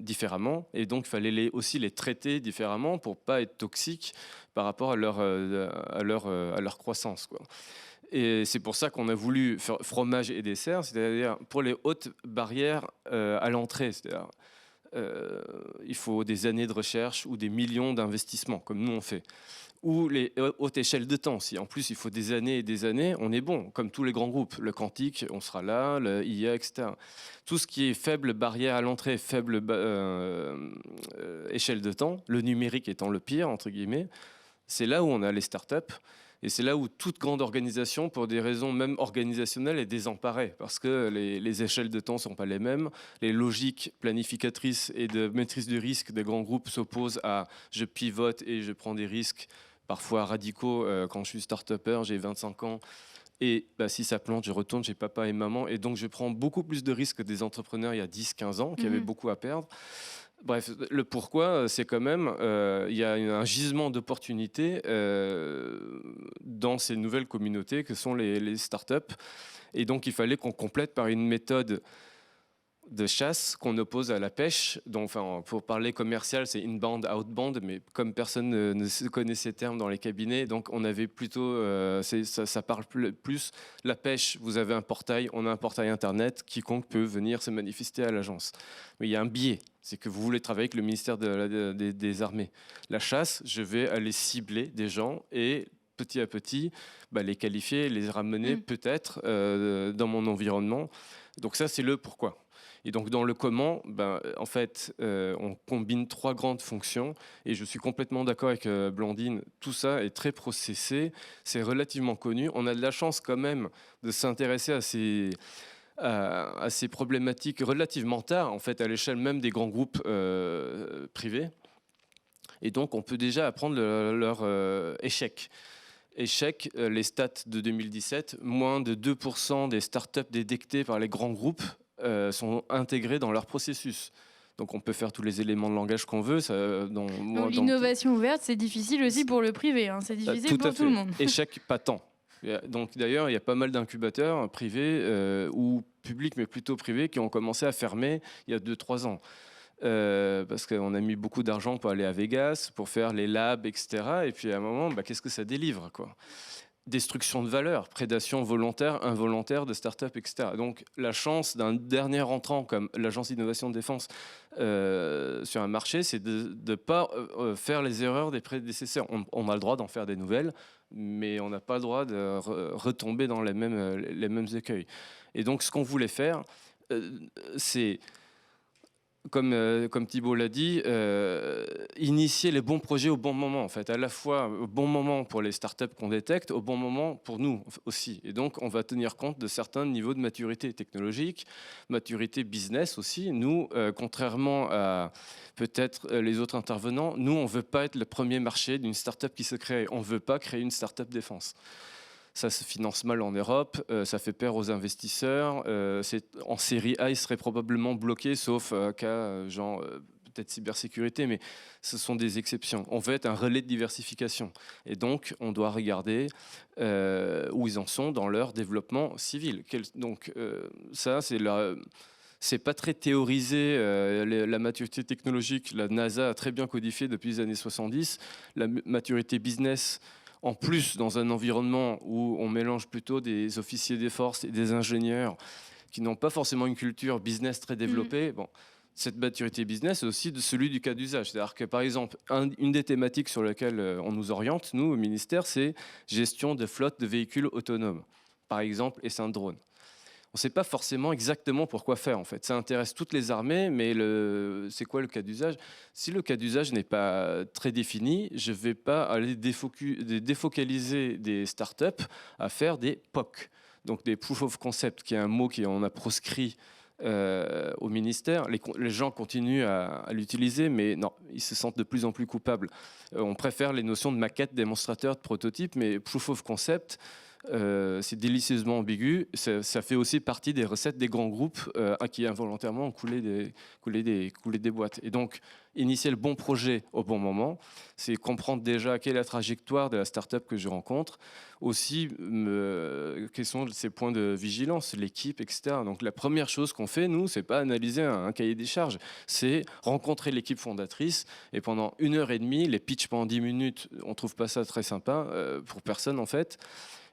différemment et donc il fallait aussi les traiter différemment pour pas être toxiques par rapport à leur croissance, quoi. Et c'est pour ça qu'on a voulu faire fromage et dessert, c'est-à-dire pour les hautes barrières à l'entrée, c'est-à-dire il faut des années de recherche ou des millions d'investissements, comme nous on fait. Ou les hautes échelles de temps. Si en plus il faut des années et des années, on est bon, comme tous les grands groupes. Le quantique, on sera là, le IA, etc. Tout ce qui est faible barrière à l'entrée, faible échelle de temps, le numérique étant le pire, entre guillemets, c'est là où on a les startups Et c'est là où toute grande organisation, pour des raisons même organisationnelles, est désemparée, parce que les échelles de temps ne sont pas les mêmes, les logiques planificatrices et de maîtrise du risque des grands groupes s'opposent à « je pivote et je prends des risques », parfois radicaux. Quand je suis start-upper, j'ai 25 ans, et si ça plante, je retourne chez papa et maman, et donc je prends beaucoup plus de risques que des entrepreneurs il y a 10-15 ans, qui avaient beaucoup à perdre. Bref, le pourquoi, c'est quand même, il y a un gisement d'opportunités dans ces nouvelles communautés que sont les startups. Et donc, il fallait qu'on complète par une méthode de chasse qu'on oppose à la pêche. Donc, enfin, pour parler commercial, c'est inbound, outbound, mais comme personne ne connaît ces termes dans les cabinets, donc on avait plutôt, ça parle plus. La pêche, vous avez un portail, on a un portail internet, quiconque peut venir se manifester à l'agence. Mais il y a un biais, c'est que vous voulez travailler avec le ministère des Armées. La chasse, je vais aller cibler des gens et petit à petit, les qualifier, les ramener peut-être dans mon environnement. Donc ça, c'est le pourquoi. Et donc dans le comment, en fait, on combine 3 grandes fonctions, et je suis complètement d'accord avec Blandine, tout ça est très processé, c'est relativement connu. On a de la chance quand même de s'intéresser à ces problématiques relativement tard, en fait, à l'échelle même des grands groupes privés. Et donc on peut déjà apprendre leur échec. Échec, les stats de 2017, moins de 2% des startups détectées par les grands groupes sont intégrés dans leur processus. Donc on peut faire tous les éléments de langage qu'on veut. Donc l'innovation ouverte, c'est difficile aussi pour le privé. Hein. C'est difficile pour tout le monde. Échec patent. Donc d'ailleurs, il y a pas mal d'incubateurs privés ou publics, mais plutôt privés, qui ont commencé à fermer il y a 2-3 ans. Parce qu'on a mis beaucoup d'argent pour aller à Vegas, pour faire les labs, etc. Et puis à un moment, qu'est-ce que ça délivre, quoi ? Destruction de valeur, prédation volontaire, involontaire de start-up, etc. Donc la chance d'un dernier entrant comme l'Agence d'innovation de défense sur un marché, c'est de ne pas faire les erreurs des prédécesseurs. On a le droit d'en faire des nouvelles, mais on n'a pas le droit de retomber dans les mêmes écueils. Et donc ce qu'on voulait faire, c'est... Comme Thibault l'a dit, initier les bons projets au bon moment, en fait, à la fois au bon moment pour les startups qu'on détecte, au bon moment pour nous aussi. Et donc, on va tenir compte de certains niveaux de maturité technologique, maturité business aussi. Nous, contrairement à peut-être les autres intervenants, nous, on ne veut pas être le premier marché d'une startup qui se crée. On ne veut pas créer une startup défense. Ça se finance mal en Europe, ça fait peur aux investisseurs. En série A, il serait probablement bloqué, sauf cas peut-être cybersécurité, mais ce sont des exceptions. On veut être un relais de diversification. Et donc, on doit regarder où ils en sont dans leur développement civil. Donc, ça, c'est pas très théorisé, la maturité technologique. La NASA a très bien codifié depuis les années 70. La maturité business, en plus, dans un environnement où on mélange plutôt des officiers des forces et des ingénieurs qui n'ont pas forcément une culture business très développée, cette maturité business est aussi celui du cas d'usage. C'est-à-dire que, par exemple, une des thématiques sur lesquelles on nous oriente, nous, au ministère, c'est gestion de flotte de véhicules autonomes, par exemple, et c'est un drone. On ne sait pas forcément exactement pourquoi faire, en fait. Ça intéresse toutes les armées, mais c'est quoi le cas d'usage ? Si le cas d'usage n'est pas très défini, je ne vais pas aller défocaliser des startups à faire des POC, donc des Proof of Concept, qui est un mot qu'on a proscrit au ministère. Les gens continuent à l'utiliser, mais non, ils se sentent de plus en plus coupables. On préfère les notions de maquette, démonstrateur, de prototype, mais Proof of Concept, c'est délicieusement ambigu. Ça fait aussi partie des recettes des grands groupes qui involontairement ont coulé des boîtes. Et donc, initier le bon projet au bon moment, c'est comprendre déjà quelle est la trajectoire de la start-up que je rencontre, aussi quels sont ses points de vigilance, l'équipe, etc. Donc la première chose qu'on fait, nous, c'est pas analyser un cahier des charges, c'est rencontrer l'équipe fondatrice, et pendant 1h30, les pitchs pendant 10 minutes, on trouve pas ça très sympa pour personne en fait.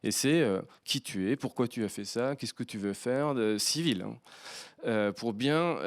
Et c'est qui tu es, pourquoi tu as fait ça, qu'est-ce que tu veux faire, civil. Pour bien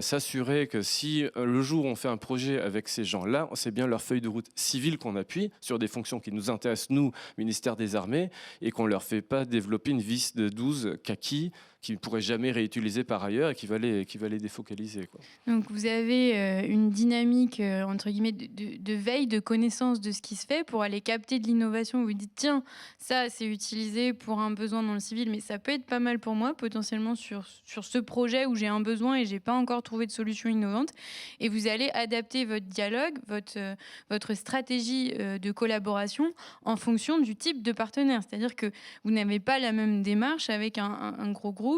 s'assurer que si le jour où on fait un projet avec ces gens-là, c'est bien leur feuille de route civile qu'on appuie sur des fonctions qui nous intéressent, nous, ministère des Armées, et qu'on ne leur fait pas développer une vis de 12 kaki qui ne pourrait jamais réutiliser par ailleurs et qui va les défocaliser, quoi. Donc vous avez une dynamique entre guillemets de veille, de connaissance de ce qui se fait pour aller capter de l'innovation. Vous vous dites tiens, ça c'est utilisé pour un besoin dans le civil, mais ça peut être pas mal pour moi potentiellement sur ce projet où j'ai un besoin et j'ai pas encore trouvé de solution innovante. Et vous allez adapter votre dialogue, votre stratégie de collaboration en fonction du type de partenaire. C'est-à-dire que vous n'avez pas la même démarche avec un gros groupe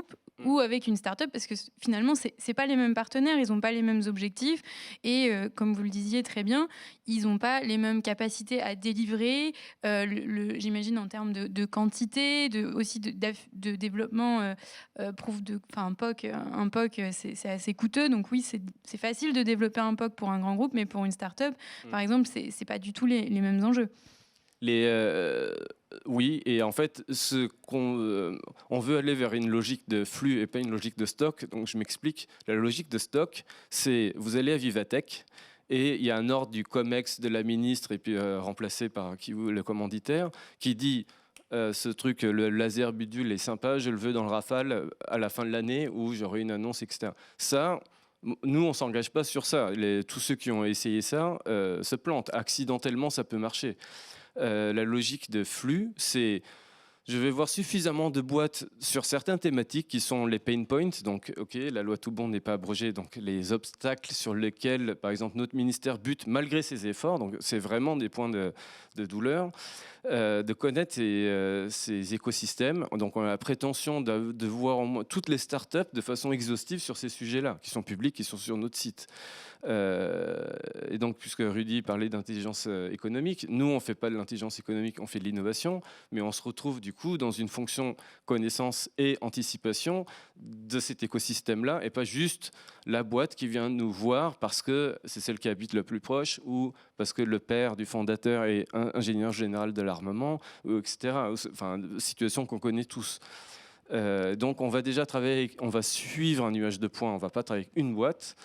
ou avec une start-up, parce que finalement, c'est pas les mêmes partenaires, ils n'ont pas les mêmes objectifs, et comme vous le disiez très bien, ils n'ont pas les mêmes capacités à délivrer, j'imagine en termes de quantité, aussi de développement, un POC, c'est assez coûteux, donc oui, c'est facile de développer un POC pour un grand groupe, mais pour une start-up, par exemple, c'est pas du tout les mêmes enjeux. Oui, et en fait, on veut aller vers une logique de flux et pas une logique de stock. Donc, je m'explique. La logique de stock, c'est vous allez à Vivatech et il y a un ordre du COMEX de la ministre et puis remplacé par le commanditaire qui dit ce truc, le laser bidule est sympa, je le veux dans le Rafale à la fin de l'année où j'aurai une annonce, etc. Ça, nous, on ne s'engage pas sur ça. Tous ceux qui ont essayé ça se plantent. Accidentellement, ça peut marcher. La logique de flux, c'est je vais voir suffisamment de boîtes sur certaines thématiques qui sont les pain points. Donc, ok, la loi Toubon n'est pas abrogée, donc les obstacles sur lesquels, par exemple, notre ministère bute malgré ses efforts. Donc, c'est vraiment des points de douleur. De connaître ces écosystèmes. Donc, on a la prétention de voir au moins toutes les startups de façon exhaustive sur ces sujets-là, qui sont publics, qui sont sur notre site. Et donc, puisque Rudy parlait d'intelligence économique, nous, on ne fait pas de l'intelligence économique, on fait de l'innovation, mais on se retrouve du coup dans une fonction connaissance et anticipation de cet écosystème-là, et pas juste la boîte qui vient nous voir parce que c'est celle qui habite le plus proche ou parce que le père du fondateur est ingénieur général de l'armement, etc. Enfin, situation qu'on connaît tous. Donc on va déjà travailler, on va suivre un nuage de points, on ne va pas travailler avec une boîte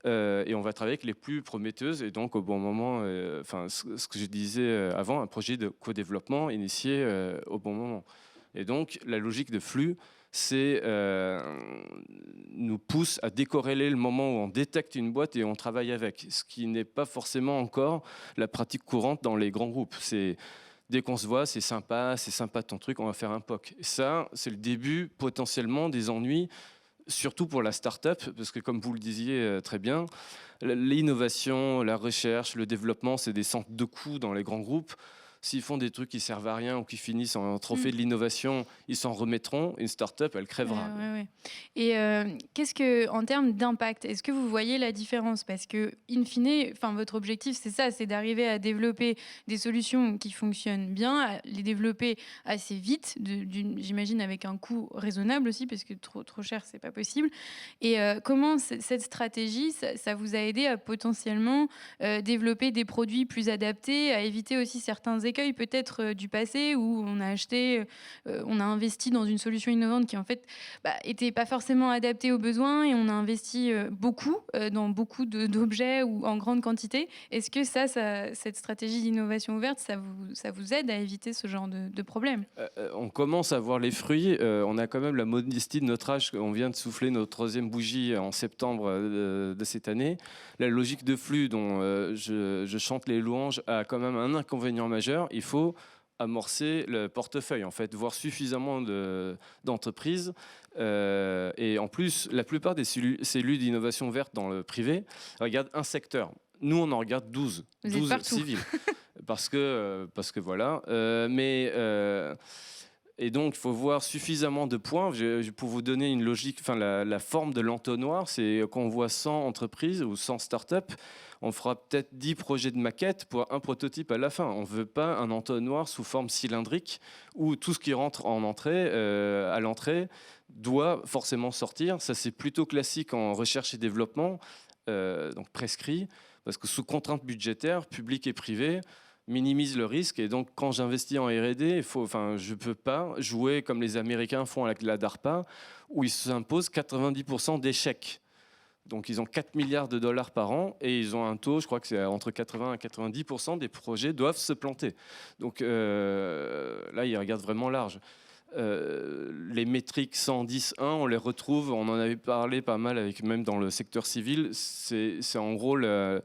et on va travailler avec les plus prometteuses et donc au bon moment, ce que je disais avant, un projet de co-développement initié au bon moment. Et donc la logique de flux, c'est nous pousse à décorréler le moment où on détecte une boîte et on travaille avec, ce qui n'est pas forcément encore la pratique courante dans les grands groupes. C'est dès qu'on se voit, c'est sympa ton truc, on va faire un POC. Et ça, c'est le début potentiellement des ennuis, surtout pour la start-up, parce que comme vous le disiez très bien, l'innovation, la recherche, le développement, c'est des centres de coûts dans les grands groupes. S'ils font des trucs qui servent à rien ou qui finissent en trophée de l'innovation, ils s'en remettront. Une start-up, elle crèvera. Ouais. Et qu'est-ce que, en termes d'impact, est-ce que vous voyez la différence? Parce que, in fine, votre objectif, c'est ça, c'est d'arriver à développer des solutions qui fonctionnent bien, à les développer assez vite, j'imagine avec un coût raisonnable aussi, parce que trop cher, c'est pas possible. Et comment cette stratégie, ça vous a aidé à potentiellement développer des produits plus adaptés, à éviter aussi certains écueils peut-être du passé où on a investi dans une solution innovante qui en fait était pas forcément adaptée aux besoins et on a investi beaucoup dans beaucoup d'objets ou en grande quantité. Est-ce que cette stratégie d'innovation ouverte, ça vous aide à éviter ce genre de problème? On commence à voir les fruits. On a quand même la modestie de notre âge. On vient de souffler notre 3e bougie en septembre de cette année. La logique de flux dont je chante les louanges a quand même un inconvénient majeur. Il faut amorcer le portefeuille, en fait, voir suffisamment d'entreprises. Et en plus, la plupart des cellules d'innovation verte dans le privé regardent un secteur. Nous, on en regarde 12 civils. parce que voilà. Et donc, il faut voir suffisamment de points. Pour vous donner une logique, la forme de l'entonnoir, c'est quand on voit 100 entreprises ou 100 startups, on fera peut-être 10 projets de maquette pour un prototype à la fin. On ne veut pas un entonnoir sous forme cylindrique où tout ce qui rentre à l'entrée doit forcément sortir. Ça, c'est plutôt classique en recherche et développement, donc prescrit, parce que sous contrainte budgétaire, publique et privée, minimise le risque. Et donc, quand j'investis en R&D, je ne peux pas jouer comme les Américains font avec la DARPA, où ils s'imposent 90% d'échecs. Donc, ils ont 4 milliards de dollars par an et ils ont un taux, je crois que c'est entre 80 et 90% des projets doivent se planter. Donc là, ils regardent vraiment large. Les métriques 110.1, on les retrouve, on en avait parlé pas mal avec même dans le secteur civil. C'est en gros le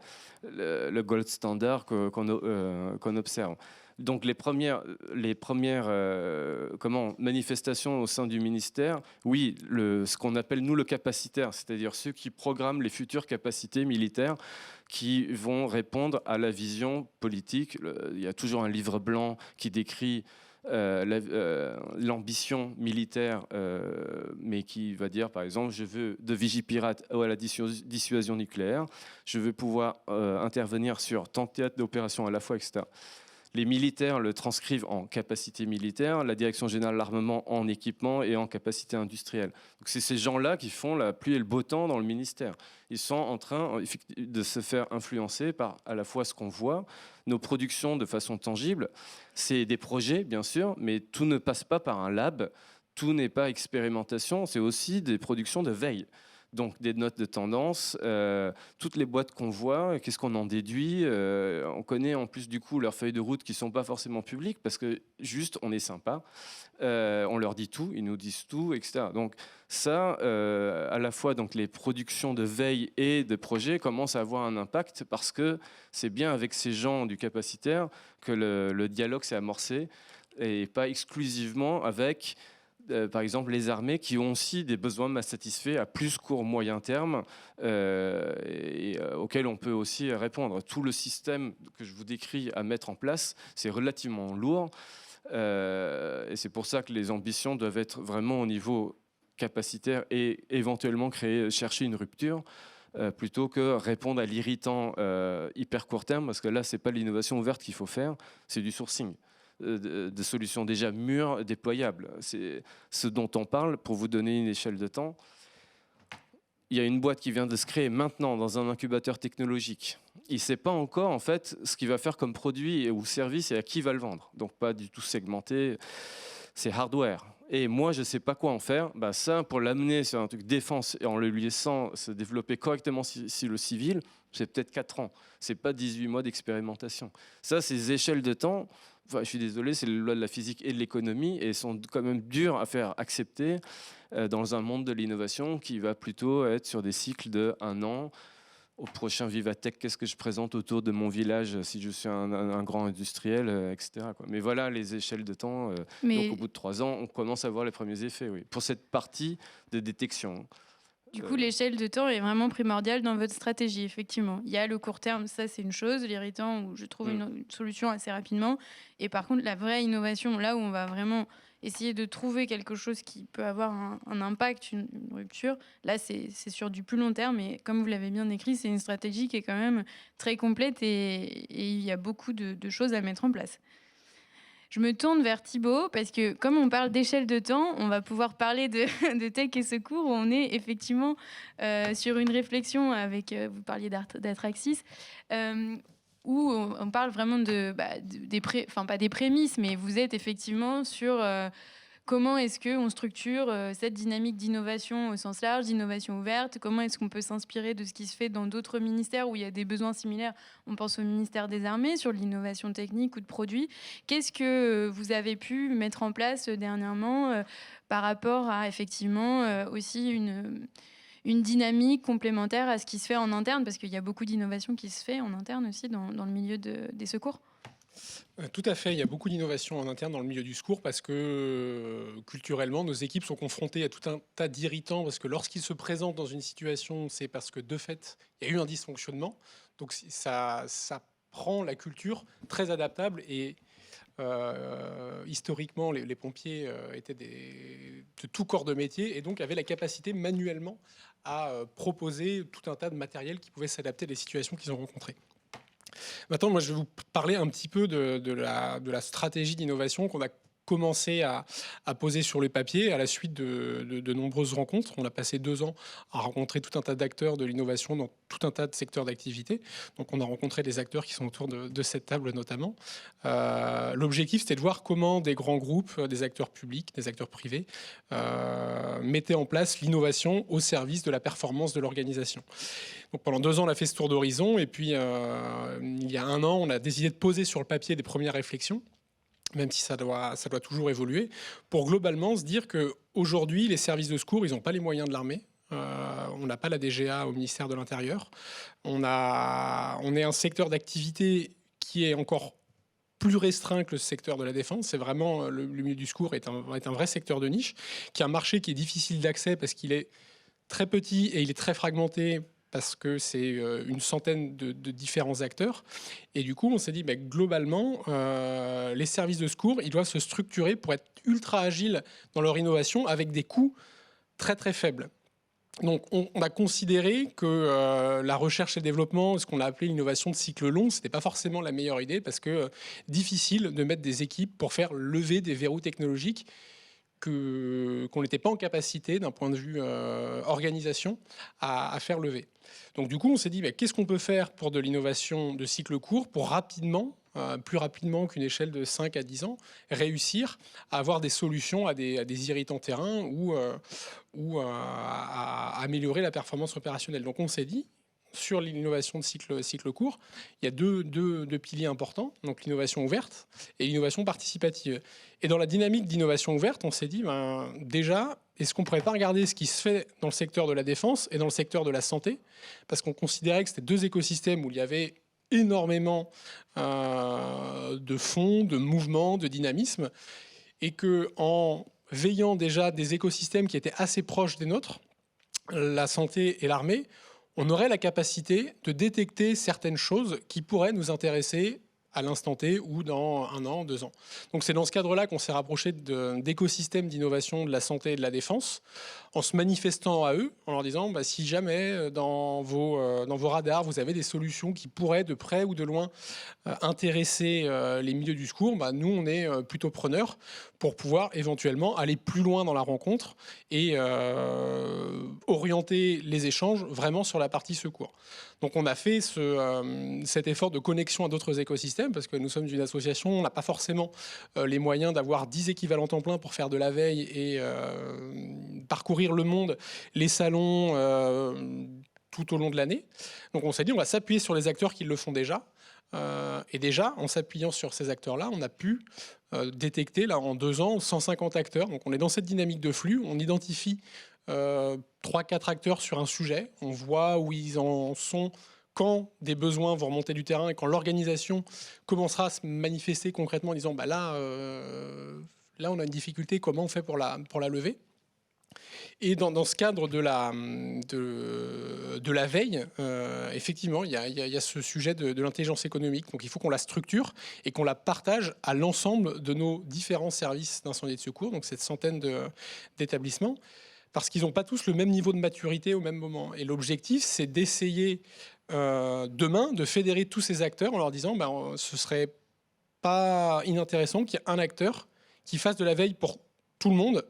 gold standard qu'on observe. Donc les premières manifestations au sein du ministère, oui, ce qu'on appelle nous le capacitaire, c'est-à-dire ceux qui programment les futures capacités militaires qui vont répondre à la vision politique. Il y a toujours un livre blanc qui décrit l'ambition militaire, mais qui va dire, par exemple, je veux de Vigipirate à la dissuasion nucléaire, je veux pouvoir intervenir sur tant de théâtres d'opération à la fois, etc. Les militaires le transcrivent en capacité militaire, la Direction générale de l'armement en équipement et en capacité industrielle. Donc c'est ces gens-là qui font la pluie et le beau temps dans le ministère. Ils sont en train de se faire influencer par à la fois ce qu'on voit, nos productions de façon tangible. C'est des projets, bien sûr, mais tout ne passe pas par un lab, tout n'est pas expérimentation, c'est aussi des productions de veille. Donc des notes de tendance, toutes les boîtes qu'on voit, qu'est-ce qu'on en déduit, on connaît en plus du coup leurs feuilles de route qui ne sont pas forcément publiques parce que juste on est sympa, on leur dit tout, ils nous disent tout, etc. Donc ça, à la fois donc, les productions de veille et de projets commencent à avoir un impact parce que c'est bien avec ces gens du capacitaire que le dialogue s'est amorcé et pas exclusivement avec... par exemple, les armées qui ont aussi des besoins mal satisfaits à plus court, moyen terme auxquels on peut aussi répondre. Tout le système que je vous décris à mettre en place, c'est relativement lourd et c'est pour ça que les ambitions doivent être vraiment au niveau capacitaire et éventuellement chercher une rupture plutôt que répondre à l'irritant hyper court terme, parce que là, c'est pas l'innovation ouverte qu'il faut faire, c'est du sourcing. De solutions déjà mûres, déployables. C'est ce dont on parle. Pour vous donner une échelle de temps, il y a une boîte qui vient de se créer maintenant dans un incubateur technologique. Il ne sait pas encore en fait ce qu'il va faire comme produit ou service et à qui il va le vendre. Donc pas du tout segmenté, c'est hardware. Et moi, je ne sais pas quoi en faire. Ça, pour l'amener sur un truc défense et en le laissant se développer correctement si le civil, c'est peut-être 4 ans. Ce n'est pas 18 mois d'expérimentation. Ça, ces échelles de temps... Enfin, je suis désolé, c'est les lois de la physique et de l'économie et sont quand même dures à faire accepter dans un monde de l'innovation qui va plutôt être sur des cycles de 1 an. Au prochain Vivatech, qu'est-ce que je présente autour de mon village si je suis un grand industriel, etc. Mais voilà les échelles de temps. Donc au bout de 3 ans, on commence à voir les premiers effets. Oui, pour cette partie de détection. Du coup, l'échelle de temps est vraiment primordiale dans votre stratégie, effectivement. Il y a le court terme, ça c'est une chose, l'irritant où je trouve une solution assez rapidement. Et par contre, la vraie innovation, là où on va vraiment essayer de trouver quelque chose qui peut avoir un impact, une rupture, là c'est sur du plus long terme. Et comme vous l'avez bien décrit, c'est une stratégie qui est quand même très complète et il y a beaucoup de choses à mettre en place. Je me tourne vers Thibaut parce que comme on parle d'échelle de temps, on va pouvoir parler de Tech et Secours où on est effectivement sur une réflexion avec, vous parliez d'Atraxis, où on parle vraiment pas des prémices, mais vous êtes effectivement sur comment est-ce qu'on structure cette dynamique d'innovation au sens large, d'innovation ouverte? Comment est-ce qu'on peut s'inspirer de ce qui se fait dans d'autres ministères où il y a des besoins similaires? On pense au ministère des Armées, sur l'innovation technique ou de produits. Qu'est-ce que vous avez pu mettre en place dernièrement par rapport à effectivement aussi une dynamique complémentaire à ce qui se fait en interne? Parce qu'il y a beaucoup d'innovation qui se fait en interne aussi dans le milieu des secours. Tout à fait, il y a beaucoup d'innovations en interne dans le milieu du secours parce que culturellement, nos équipes sont confrontées à tout un tas d'irritants parce que lorsqu'ils se présentent dans une situation, c'est parce que de fait, il y a eu un dysfonctionnement. Donc ça rend la culture très adaptable et historiquement, les pompiers étaient de tout corps de métier et donc avaient la capacité manuellement à proposer tout un tas de matériel qui pouvait s'adapter à des situations qu'ils ont rencontrées. Maintenant, moi, je vais vous parler un petit peu de la stratégie d'innovation qu'on a commencé à poser sur le papier à la suite de nombreuses rencontres. On a passé 2 ans à rencontrer tout un tas d'acteurs de l'innovation dans tout un tas de secteurs d'activité. Donc on a rencontré des acteurs qui sont autour de cette table notamment. L'objectif, c'était de voir comment des grands groupes, des acteurs publics, des acteurs privés, mettaient en place l'innovation au service de la performance de l'organisation. Donc pendant 2 ans, on a fait ce tour d'horizon et puis il y a 1 an, on a décidé de poser sur le papier des premières réflexions, même si ça doit toujours évoluer, pour globalement se dire qu'aujourd'hui, les services de secours, ils n'ont pas les moyens de l'armée. On n'a pas la DGA au ministère de l'Intérieur. On est un secteur d'activité qui est encore plus restreint que le secteur de la défense. C'est vraiment le milieu du secours est un vrai secteur de niche, qui est un marché qui est difficile d'accès parce qu'il est très petit et il est très fragmenté, parce que c'est une centaine de différents acteurs. Et du coup, on s'est dit, globalement, les services de secours, ils doivent se structurer pour être ultra agiles dans leur innovation avec des coûts très, très faibles. Donc, on a considéré que la recherche et le développement, ce qu'on a appelé l'innovation de cycle long, ce n'était pas forcément la meilleure idée parce que difficile de mettre des équipes pour faire lever des verrous technologiques qu'on n'était pas en capacité, d'un point de vue organisation, à faire lever. Donc du coup, on s'est dit, qu'est-ce qu'on peut faire pour de l'innovation de cycle court pour rapidement, plus rapidement qu'une échelle de 5 à 10 ans, réussir à avoir des solutions à des irritants terrains ou à améliorer la performance opérationnelle. Donc on s'est dit, sur l'innovation de cycle court, il y a deux piliers importants, donc l'innovation ouverte et l'innovation participative. Et dans la dynamique d'innovation ouverte, on s'est dit, déjà, est-ce qu'on ne pourrait pas regarder ce qui se fait dans le secteur de la défense et dans le secteur de la santé, parce qu'on considérait que c'était 2 écosystèmes où il y avait énormément de fonds, de mouvements, de dynamisme, et qu'en veillant déjà des écosystèmes qui étaient assez proches des nôtres, la santé et l'armée, on aurait la capacité de détecter certaines choses qui pourraient nous intéresser à l'instant T ou dans 1 an, 2 ans. Donc c'est dans ce cadre-là qu'on s'est rapproché d'écosystèmes d'innovation de la santé et de la défense, en se manifestant à eux, en leur disant si jamais dans vos radars vous avez des solutions qui pourraient de près ou de loin intéresser les milieux du secours, nous on est plutôt preneurs pour pouvoir éventuellement aller plus loin dans la rencontre et orienter les échanges vraiment sur la partie secours. Donc on a fait cet effort de connexion à d'autres écosystèmes, parce que nous sommes une association, on n'a pas forcément les moyens d'avoir 10 équivalents temps plein pour faire de la veille et parcourir le monde, les salons tout au long de l'année. Donc on s'est dit, on va s'appuyer sur les acteurs qui le font déjà. Et déjà, en s'appuyant sur ces acteurs-là, on a pu détecter là, en 2 ans 150 acteurs. Donc on est dans cette dynamique de flux, on identifie 3-4 acteurs sur un sujet, on voit où ils en sont quand des besoins vont remonter du terrain et quand l'organisation commencera à se manifester concrètement en disant là on a une difficulté, comment on fait pour la lever. Et dans ce cadre de la veille, effectivement, il y a ce sujet de l'intelligence économique. Donc il faut qu'on la structure et qu'on la partage à l'ensemble de nos différents services d'incendie et de secours, donc cette centaine d'établissements, parce qu'ils n'ont pas tous le même niveau de maturité au même moment. Et l'objectif, c'est d'essayer demain de fédérer tous ces acteurs en leur disant ce serait pas inintéressant qu'il y ait un acteur qui fasse de la veille pour tout le monde,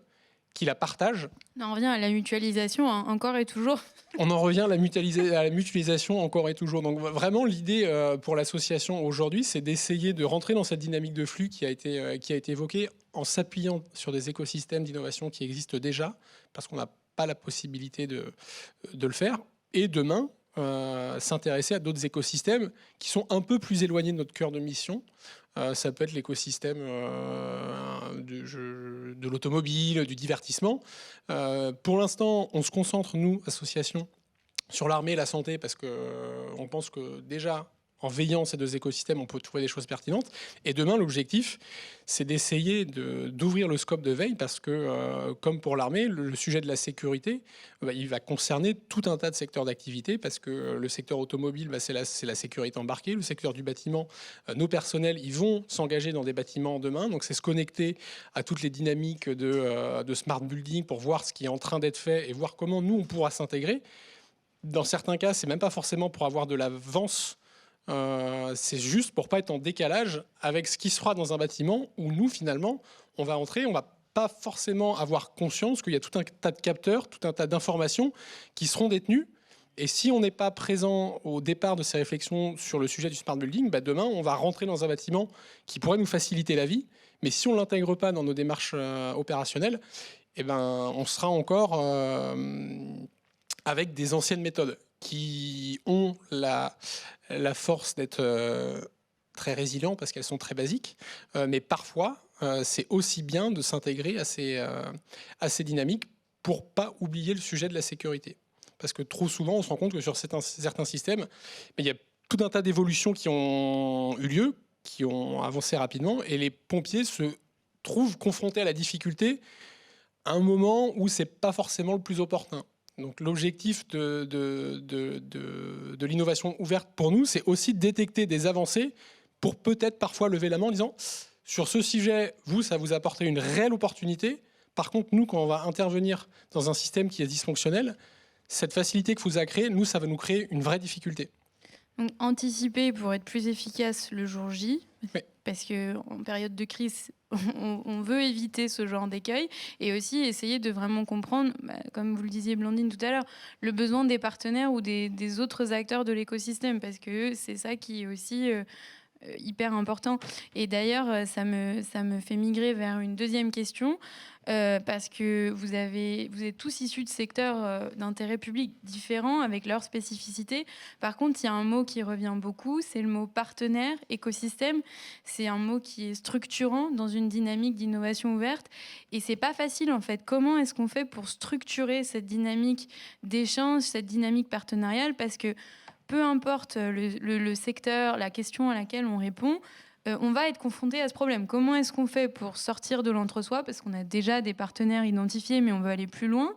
qui la partage. On revient à la mutualisation, encore et toujours. On en revient à la mutualisation encore et toujours. Donc vraiment, l'idée pour l'association aujourd'hui, c'est d'essayer de rentrer dans cette dynamique de flux qui a été évoquée en s'appuyant sur des écosystèmes d'innovation qui existent déjà, parce qu'on n'a pas la possibilité de le faire. Et demain, s'intéresser à d'autres écosystèmes qui sont un peu plus éloignés de notre cœur de mission. Ça peut être l'écosystème de l'automobile, du divertissement. Pour l'instant, on se concentre, nous, associations, sur l'armée et la santé, parce qu'on pense que déjà, en veillant ces 2 écosystèmes, on peut trouver des choses pertinentes. Et demain, l'objectif, c'est d'essayer d'ouvrir le scope de veille, parce que, comme pour l'armée, le sujet de la sécurité, il va concerner tout un tas de secteurs d'activité, parce que le secteur automobile, c'est la sécurité embarquée. Le secteur du bâtiment, nos personnels, ils vont s'engager dans des bâtiments demain. Donc, c'est se connecter à toutes les dynamiques de smart building pour voir ce qui est en train d'être fait et voir comment nous, on pourra s'intégrer. Dans certains cas, c'est même pas forcément pour avoir de l'avance c'est juste pour pas être en décalage avec ce qui se fera dans un bâtiment où nous, finalement, on va entrer, on va pas forcément avoir conscience qu'il y a tout un tas de capteurs, tout un tas d'informations qui seront détenues. Et si on n'est pas présent au départ de ces réflexions sur le sujet du smart building, demain, on va rentrer dans un bâtiment qui pourrait nous faciliter la vie. Mais si on ne l'intègre pas dans nos démarches opérationnelles, on sera encore avec des anciennes méthodes qui ont la force d'être très résilients parce qu'elles sont très basiques. Mais parfois, c'est aussi bien de s'intégrer à ces dynamiques pour pas oublier le sujet de la sécurité. Parce que trop souvent, on se rend compte que sur certains systèmes, il y a tout un tas d'évolutions qui ont eu lieu, qui ont avancé rapidement, et les pompiers se trouvent confrontés à la difficulté à un moment où c'est pas forcément le plus opportun. Donc l'objectif de l'innovation ouverte pour nous, c'est aussi de détecter des avancées pour peut-être parfois lever la main en disant sur ce sujet, ça vous apporte une réelle opportunité. Par contre, nous, quand on va intervenir dans un système qui est dysfonctionnel, cette facilité que vous avez créée, ça va nous créer une vraie difficulté. Donc, anticiper pour être plus efficace le jour J, oui. Parce qu'en période de crise, on veut éviter ce genre d'écueil et aussi essayer de vraiment comprendre, comme vous le disiez Blandine tout à l'heure, le besoin des partenaires ou des autres acteurs de l'écosystème, parce que c'est ça qui est aussi hyper important. Et d'ailleurs, ça me fait migrer vers une deuxième question, parce que vous êtes tous issus de secteurs d'intérêt public différents avec leurs spécificités. Par contre, il y a un mot qui revient beaucoup, c'est le mot partenaire, écosystème. C'est un mot qui est structurant dans une dynamique d'innovation ouverte. Et c'est pas facile, en fait. Comment est-ce qu'on fait pour structurer cette dynamique d'échange, cette dynamique partenariale? Parce que peu importe le secteur, la question à laquelle on répond, on va être confronté à ce problème. Comment est-ce qu'on fait pour sortir de l'entre-soi? Parce qu'on a déjà des partenaires identifiés, mais on veut aller plus loin.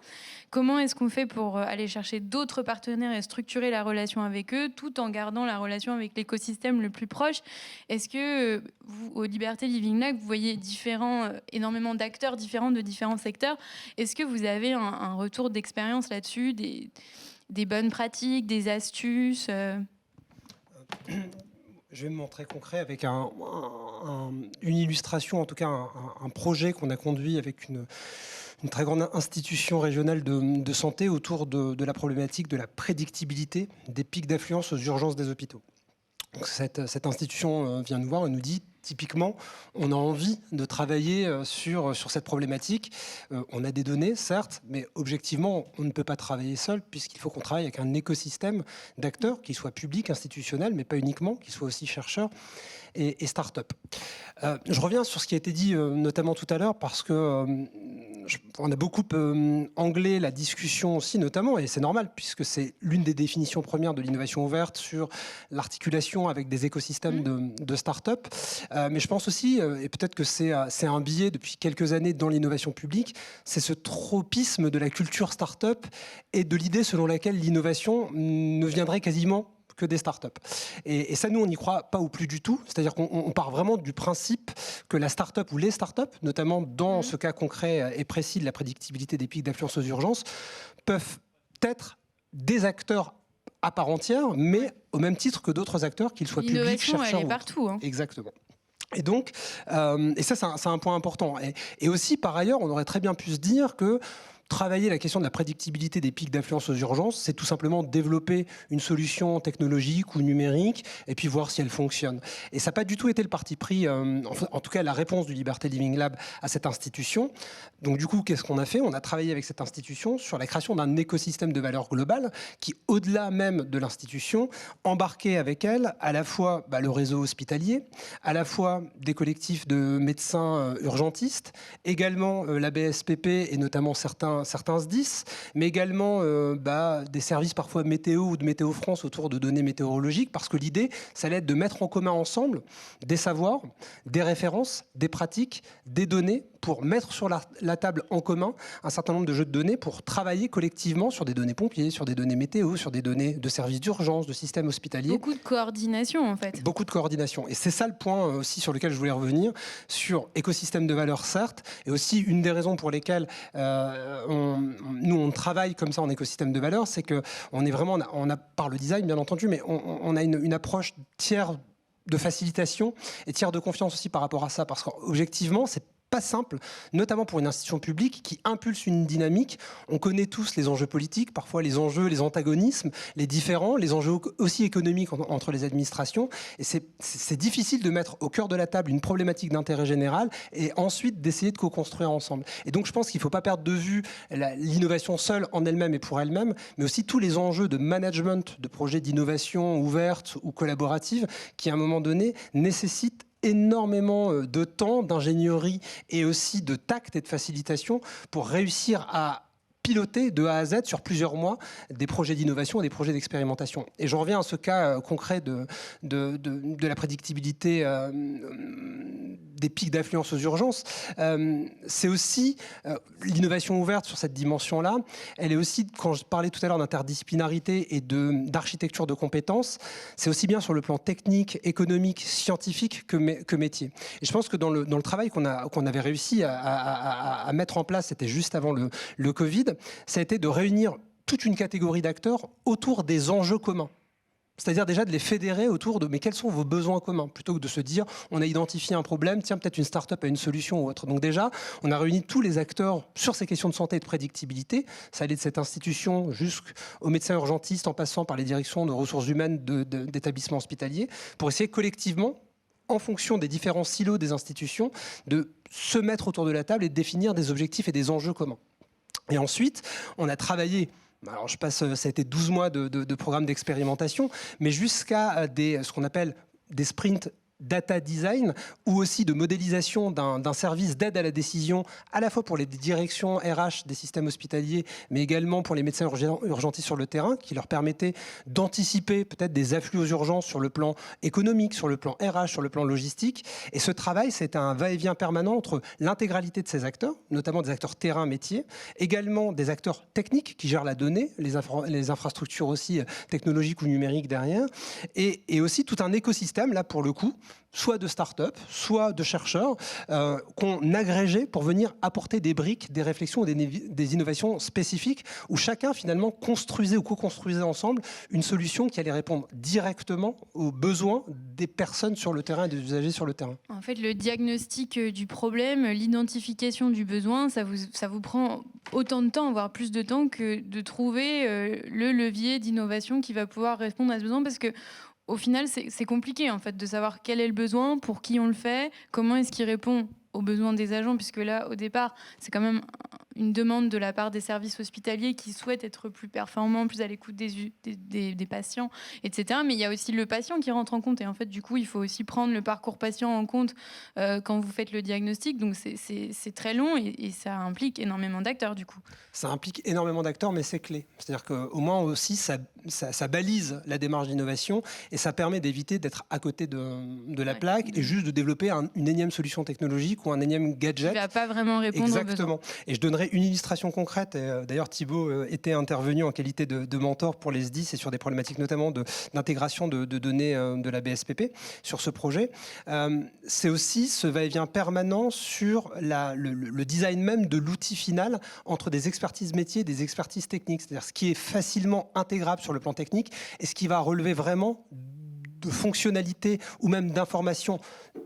Comment est-ce qu'on fait pour aller chercher d'autres partenaires et structurer la relation avec eux, tout en gardant la relation avec l'écosystème le plus proche? Est-ce que vous, au Liberté Living Lab, vous voyez énormément d'acteurs différents de différents secteurs? Est-ce que vous avez un retour d'expérience là-dessus, des bonnes pratiques, des astuces? Je vais me montrer concret avec une illustration, en tout cas un projet qu'on a conduit avec une très grande institution régionale de santé autour de la problématique de la prédictibilité des pics d'affluence aux urgences des hôpitaux. Donc cette institution vient nous voir et nous dit, typiquement, on a envie de travailler sur cette problématique. On a des données, certes, mais objectivement, on ne peut pas travailler seul puisqu'il faut qu'on travaille avec un écosystème d'acteurs, qui soient publics, institutionnels, mais pas uniquement, qui soient aussi chercheurs et start-up. Je reviens sur ce qui a été dit notamment tout à l'heure parce que on a beaucoup anglais la discussion aussi, notamment, et c'est normal puisque c'est l'une des définitions premières de l'innovation ouverte sur l'articulation avec des écosystèmes de start-up. Mais je pense aussi, et peut-être que c'est un biais depuis quelques années dans l'innovation publique, c'est ce tropisme de la culture start-up et de l'idée selon laquelle l'innovation ne viendrait quasiment que des startups. Et ça, nous, on n'y croit pas ou plus du tout. C'est-à-dire qu'on part vraiment du principe que la startup ou les startups, notamment dans ce cas concret et précis de la prédictibilité des pics d'affluence aux urgences, peuvent être des acteurs à part entière, mais au même titre que d'autres acteurs, qu'ils soient publics, chercheurs. L'innovation, elle est partout. Hein. Exactement. Et donc, et ça, c'est un point important. Et aussi, par ailleurs, on aurait très bien pu se dire que travailler la question de la prédictibilité des pics d'affluence aux urgences, c'est tout simplement développer une solution technologique ou numérique et puis voir si elle fonctionne. Et ça n'a pas du tout été le parti pris, en tout cas la réponse du Liberté Living Lab à cette institution. Donc du coup, qu'est-ce qu'on a fait? On a travaillé avec cette institution sur la création d'un écosystème de valeur globale qui, au-delà même de l'institution, embarquait avec elle à la fois le réseau hospitalier, à la fois des collectifs de médecins urgentistes, également la BSPP et notamment certains SDIS, mais également des services parfois météo ou de Météo France autour de données météorologiques, parce que l'idée, ça allait être de mettre en commun ensemble des savoirs, des références, des pratiques, des données pour mettre sur la table en commun un certain nombre de jeux de données pour travailler collectivement sur des données pompiers, sur des données météo, sur des données de services d'urgence, de systèmes hospitaliers. Beaucoup de coordination en fait. Beaucoup de coordination. Et c'est ça le point aussi sur lequel je voulais revenir, sur écosystème de valeur certes, et aussi une des raisons pour lesquelles nous on travaille comme ça en écosystème de valeur, c'est qu'on est vraiment, on a par le design bien entendu, mais on a une approche tiers de facilitation et tiers de confiance aussi par rapport à ça, parce qu'objectivement, c'est pas simple, notamment pour une institution publique qui impulse une dynamique. On connaît tous les enjeux politiques, parfois les enjeux, les antagonismes, les différends, les enjeux aussi économiques entre les administrations. Et c'est difficile de mettre au cœur de la table une problématique d'intérêt général et ensuite d'essayer de co-construire ensemble. Et donc je pense qu'il ne faut pas perdre de vue l'innovation seule en elle-même et pour elle-même, mais aussi tous les enjeux de management de projets d'innovation ouverte ou collaborative qui, à un moment donné, nécessitent énormément de temps, d'ingénierie et aussi de tact et de facilitation pour réussir à piloter de A à Z sur plusieurs mois des projets d'innovation et des projets d'expérimentation. Et j'en reviens à ce cas concret de la prédictibilité des pics d'affluence aux urgences. C'est aussi l'innovation ouverte sur cette dimension-là. Elle est aussi, quand je parlais tout à l'heure d'interdisciplinarité et d'architecture de compétences, c'est aussi bien sur le plan technique, économique, scientifique que métier. Et je pense que dans le travail qu'on avait réussi à mettre en place, c'était juste avant le Covid, ça a été de réunir toute une catégorie d'acteurs autour des enjeux communs. C'est-à-dire déjà de les fédérer autour de mais quels sont vos besoins communs, plutôt que de se dire on a identifié un problème, tiens peut-être une start-up a une solution ou autre. Donc déjà, on a réuni tous les acteurs sur ces questions de santé et de prédictibilité. Ça allait de cette institution jusqu'aux médecins urgentistes en passant par les directions de ressources humaines d'établissements hospitaliers pour essayer collectivement, en fonction des différents silos des institutions, de se mettre autour de la table et de définir des objectifs et des enjeux communs. Et ensuite, on a travaillé, alors ça a été 12 mois de programme d'expérimentation, mais jusqu'à ce qu'on appelle des sprints data design ou aussi de modélisation d'un service d'aide à la décision à la fois pour les directions RH des systèmes hospitaliers mais également pour les médecins urgentistes sur le terrain qui leur permettait d'anticiper peut-être des afflux aux urgences sur le plan économique, sur le plan RH, sur le plan logistique. Et ce travail, c'est un va-et-vient permanent entre l'intégralité de ces acteurs, notamment des acteurs terrain métier, également des acteurs techniques qui gèrent la donnée, les infrastructures aussi technologiques ou numériques derrière, et aussi tout un écosystème là pour le coup, soit de start-up, soit de chercheurs qu'on agrégeait pour venir apporter des briques, des réflexions, des innovations spécifiques où chacun finalement construisait ou co-construisait ensemble une solution qui allait répondre directement aux besoins des personnes sur le terrain et des usagers sur le terrain. En fait, le diagnostic du problème, l'identification du besoin, ça vous prend autant de temps, voire plus de temps que de trouver le levier d'innovation qui va pouvoir répondre à ce besoin parce que au final, c'est compliqué en fait de savoir quel est le besoin, pour qui on le fait, comment est-ce qu'il répond aux besoins des agents, puisque là, au départ, c'est quand même une demande de la part des services hospitaliers qui souhaitent être plus performants, plus à l'écoute des patients, etc. Mais il y a aussi le patient qui rentre en compte. Et en fait, du coup, il faut aussi prendre le parcours patient en compte quand vous faites le diagnostic. Donc, c'est très long et ça implique énormément d'acteurs, du coup. Ça implique énormément d'acteurs, mais c'est clé. C'est-à-dire qu'au moins aussi, ça balise la démarche d'innovation et ça permet d'éviter d'être à côté de la plaque et juste de développer une énième solution technologique ou un énième gadget. Qui ne va pas vraiment répondre aux besoins. Et je donnerai une illustration concrète. D'ailleurs, Thibaut était intervenu en qualité de mentor pour les SDIS et sur des problématiques notamment d'intégration de données de la BSPP sur ce projet. C'est aussi ce va-et-vient permanent sur le design même de l'outil final entre des expertises métiers et des expertises techniques. C'est-à-dire ce qui est facilement intégrable sur le plan technique et ce qui va relever vraiment de fonctionnalités ou même d'informations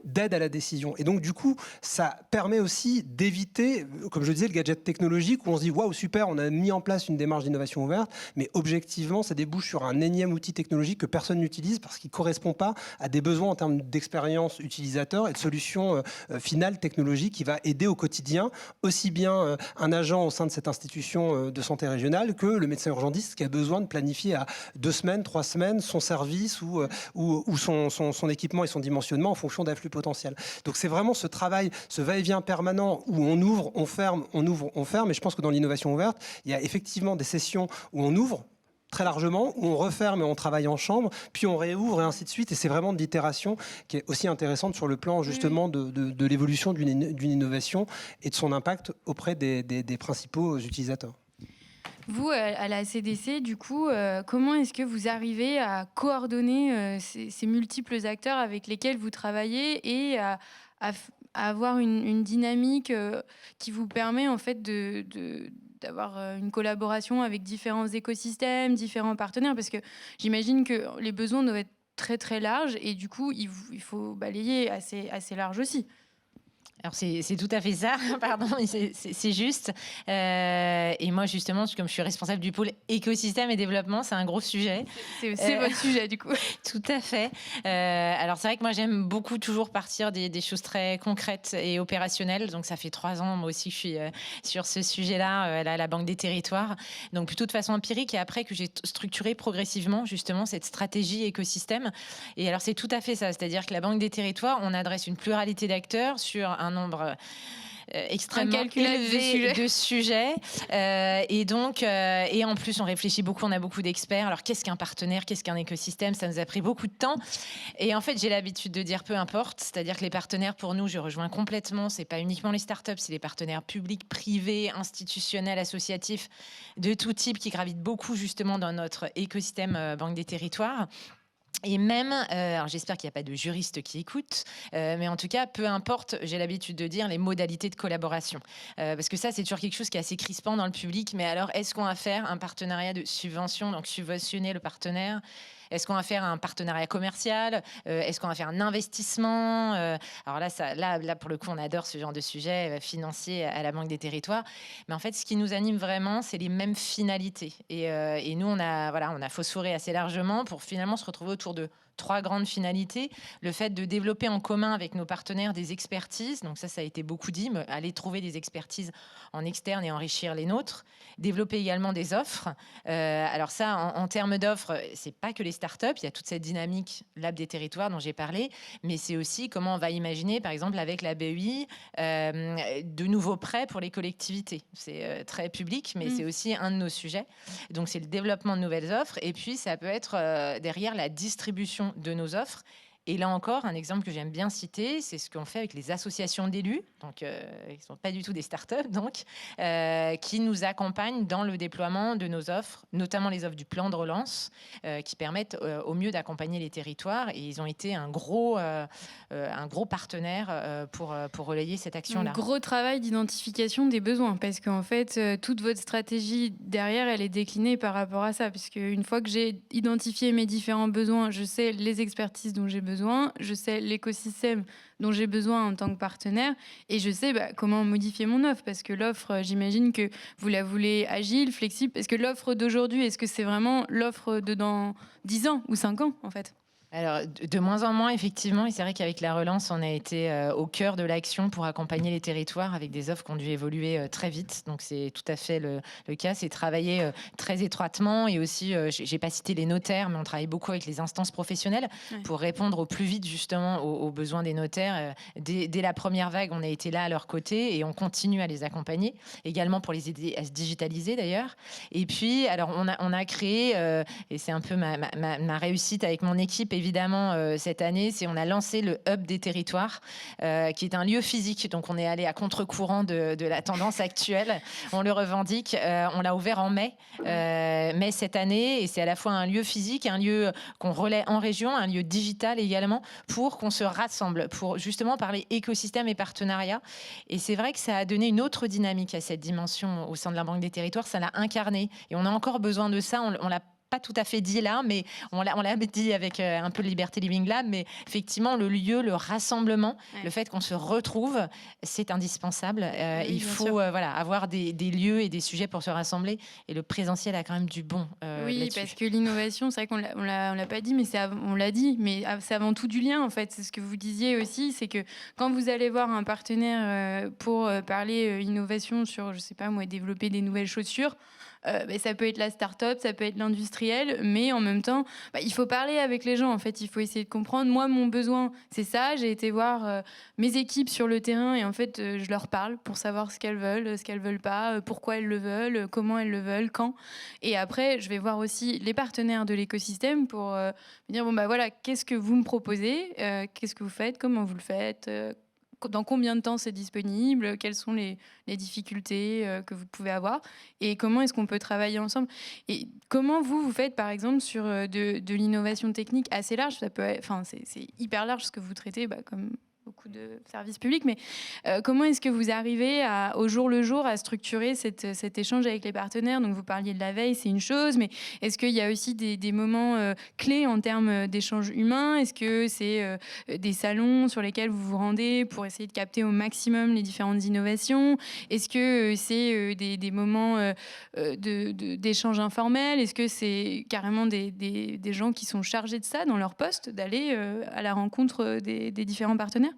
d'aide à la décision. Et donc, du coup, ça permet aussi d'éviter, comme je disais, le gadget technologique où on se dit « Waouh, super, on a mis en place une démarche d'innovation ouverte », mais objectivement, ça débouche sur un énième outil technologique que personne n'utilise parce qu'il ne correspond pas à des besoins en termes d'expérience utilisateur et de solutions finales technologiques qui va aider au quotidien aussi bien un agent au sein de cette institution de santé régionale que le médecin urgentiste qui a besoin de planifier à 2 semaines, 3 semaines son service ou son équipement et son dimensionnement en fonction d'afflux potentiels. Donc c'est vraiment ce travail, ce va-et-vient permanent où on ouvre, on ferme, on ouvre, on ferme. Et je pense que dans l'innovation ouverte, il y a effectivement des sessions où on ouvre très largement, où on referme et on travaille en chambre, puis on réouvre et ainsi de suite. Et c'est vraiment de l'itération qui est aussi intéressante sur le plan justement de l'évolution d'une innovation et de son impact auprès des principaux utilisateurs. Vous, à la CDC, du coup, comment est-ce que vous arrivez à coordonner ces multiples acteurs avec lesquels vous travaillez et à avoir une dynamique qui vous permet en fait d'avoir une collaboration avec différents écosystèmes, différents partenaires, parce que j'imagine que les besoins doivent être très très larges et du coup, il faut balayer assez large aussi. Alors c'est tout à fait ça, pardon, mais c'est juste. Et moi justement, comme je suis responsable du pôle écosystème et développement, c'est un gros sujet. C'est votre sujet du coup. Tout à fait. Alors c'est vrai que moi j'aime beaucoup toujours partir des choses très concrètes et opérationnelles. Donc ça fait 3 ans moi aussi que je suis sur ce sujet-là, à la Banque des Territoires. Donc plutôt de façon empirique et après que j'ai structuré progressivement justement cette stratégie écosystème. Et alors c'est tout à fait ça, c'est-à-dire que la Banque des Territoires, on adresse une pluralité d'acteurs sur un nombre extrêmement élevé de sujets. Et donc, et en plus, on réfléchit beaucoup, on a beaucoup d'experts. Alors, qu'est-ce qu'un partenaire, qu'est-ce qu'un écosystème? Ça nous a pris beaucoup de temps. Et en fait, j'ai l'habitude de dire peu importe. C'est-à-dire que les partenaires, pour nous, je rejoins complètement. C'est pas uniquement les startups, c'est les partenaires publics, privés, institutionnels, associatifs, de tout type qui gravitent beaucoup justement dans notre écosystème Banque des Territoires. Et même, alors j'espère qu'il n'y a pas de juristes qui écoutent, mais en tout cas, peu importe, j'ai l'habitude de dire les modalités de collaboration. Parce que ça, c'est toujours quelque chose qui est assez crispant dans le public. Mais alors, est-ce qu'on va faire un partenariat de subvention, donc subventionner le partenaire? Est-ce qu'on va faire un partenariat commercial? Est-ce qu'on va faire un investissement? Alors là, pour le coup, on adore ce genre de sujet financier à la Banque des Territoires. Mais en fait, ce qui nous anime vraiment, c'est les mêmes finalités. Et nous, on a phosphoré assez largement pour finalement se retrouver autour de 3 grandes finalités. Le fait de développer en commun avec nos partenaires des expertises. Donc ça a été beaucoup dit, mais aller trouver des expertises en externe et enrichir les nôtres. Développer également des offres. Alors ça, en termes d'offres, c'est pas que les startups. Il y a toute cette dynamique Lab des Territoires dont j'ai parlé, mais c'est aussi comment on va imaginer, par exemple, avec la BEI, de nouveaux prêts pour les collectivités. C'est très public, mais c'est aussi un de nos sujets. Donc c'est le développement de nouvelles offres. Et puis ça peut être derrière la distribution de nos offres. Et là encore, un exemple que j'aime bien citer, c'est ce qu'on fait avec les associations d'élus, donc qui ne sont pas du tout des startups, donc qui nous accompagnent dans le déploiement de nos offres, notamment les offres du plan de relance, qui permettent au mieux d'accompagner les territoires. Et ils ont été un gros partenaire pour relayer cette action-là. Un gros travail d'identification des besoins, parce qu'en fait, toute votre stratégie derrière, elle est déclinée par rapport à ça, puisque une fois que j'ai identifié mes différents besoins, je sais les expertises dont j'ai besoin, je sais l'écosystème dont j'ai besoin en tant que partenaire et je sais comment modifier mon offre parce que l'offre, j'imagine que vous la voulez agile, flexible. Est-ce que l'offre d'aujourd'hui, est-ce que c'est vraiment l'offre de dans 10 ans ou 5 ans en fait? Alors, de moins en moins, effectivement, et c'est vrai qu'avec la relance, on a été au cœur de l'action pour accompagner les territoires avec des offres qui ont dû évoluer très vite. Donc, c'est tout à fait le cas. C'est travailler très étroitement et aussi, j'ai pas cité les notaires, mais on travaille beaucoup avec les instances professionnelles pour répondre au plus vite, justement, aux besoins des notaires. Dès la première vague, on a été là à leur côté et on continue à les accompagner, également pour les aider à se digitaliser, d'ailleurs. Et puis, alors, on a créé, et c'est un peu ma réussite avec mon équipe, évidemment, cette année, on a lancé le Hub des Territoires, qui est un lieu physique. Donc, on est allé à contre-courant de la tendance actuelle. On le revendique. On l'a ouvert en mai cette année. Et c'est à la fois un lieu physique, un lieu qu'on relaie en région, un lieu digital également, pour qu'on se rassemble, pour justement parler écosystème et partenariat. Et c'est vrai que ça a donné une autre dynamique à cette dimension au sein de la Banque des Territoires. Ça l'a incarné. Et on a encore besoin de ça. On l'a pas tout à fait dit là, mais on l'a dit avec un peu de Liberté Living Lab, mais effectivement, le lieu, le rassemblement, le fait qu'on se retrouve, c'est indispensable. Il faut avoir des lieux et des sujets pour se rassembler, et le présentiel a quand même du bon là-dessus. Parce que l'innovation, c'est vrai qu'on l'a pas dit, mais on l'a dit, mais c'est avant tout du lien, en fait. C'est ce que vous disiez aussi, c'est que quand vous allez voir un partenaire pour parler innovation sur, je sais pas moi, développer des nouvelles chaussures, Ça peut être la start-up, ça peut être l'industriel, mais en même temps, il faut parler avec les gens. En fait, il faut essayer de comprendre. Moi, mon besoin, c'est ça. J'ai été voir mes équipes sur le terrain et en fait, je leur parle pour savoir ce qu'elles veulent pas, pourquoi elles le veulent, comment elles le veulent, quand. Et après, je vais voir aussi les partenaires de l'écosystème pour me dire voilà, qu'est-ce que vous me proposez, qu'est-ce que vous faites, comment vous le faites, dans combien de temps c'est disponible, quelles sont les difficultés que vous pouvez avoir et comment est-ce qu'on peut travailler ensemble. Et comment vous faites par exemple sur de l'innovation technique assez large, c'est hyper large ce que vous traitez, comme beaucoup de services publics, mais comment est-ce que vous arrivez au jour le jour à structurer cet échange avec les partenaires? Donc vous parliez de la veille, c'est une chose, mais est-ce qu'il y a aussi des moments clés en termes d'échanges humains? Est-ce que c'est des salons sur lesquels vous vous rendez pour essayer de capter au maximum les différentes innovations? Est-ce que c'est des moments d'échanges informels? Est-ce que c'est carrément des gens qui sont chargés de ça dans leur poste, d'aller à la rencontre des différents partenaires?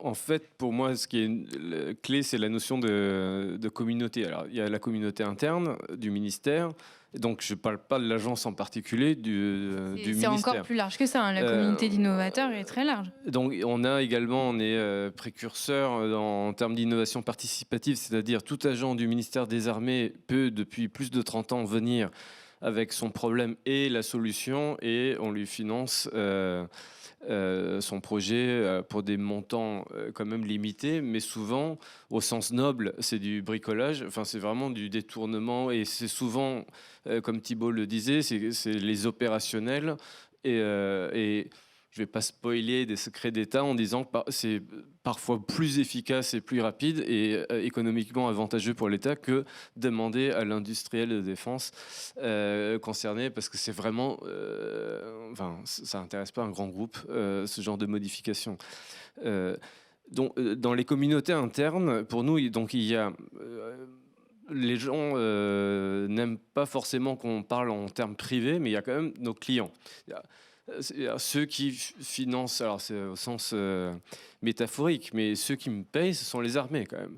En fait, pour moi, ce qui est clé, c'est la notion de communauté. Alors, il y a la communauté interne du ministère. Donc, je ne parle pas de l'agence en particulier, du ministère. C'est encore plus large que ça. Hein. La communauté d'innovateurs est très large. Donc, on est précurseur en termes d'innovation participative, c'est-à-dire tout agent du ministère des Armées peut, depuis plus de 30 ans, venir avec son problème et la solution, et on lui finance son projet pour des montants quand même limités, mais souvent, au sens noble, c'est du bricolage, c'est vraiment du détournement, et c'est souvent, comme Thibault le disait, c'est les opérationnels, et je ne vais pas spoiler des secrets d'État en disant que c'est parfois plus efficace et plus rapide et économiquement avantageux pour l'État que demander à l'industriel de défense concerné, parce que c'est vraiment... ça n'intéresse pas un grand groupe, ce genre de modification. Donc, dans les communautés internes, pour nous, donc, il y a... les gens n'aiment pas forcément qu'on parle en termes privés, mais il y a quand même nos clients. Ceux qui financent, alors c'est au sens métaphorique, mais ceux qui me payent, ce sont les armées quand même.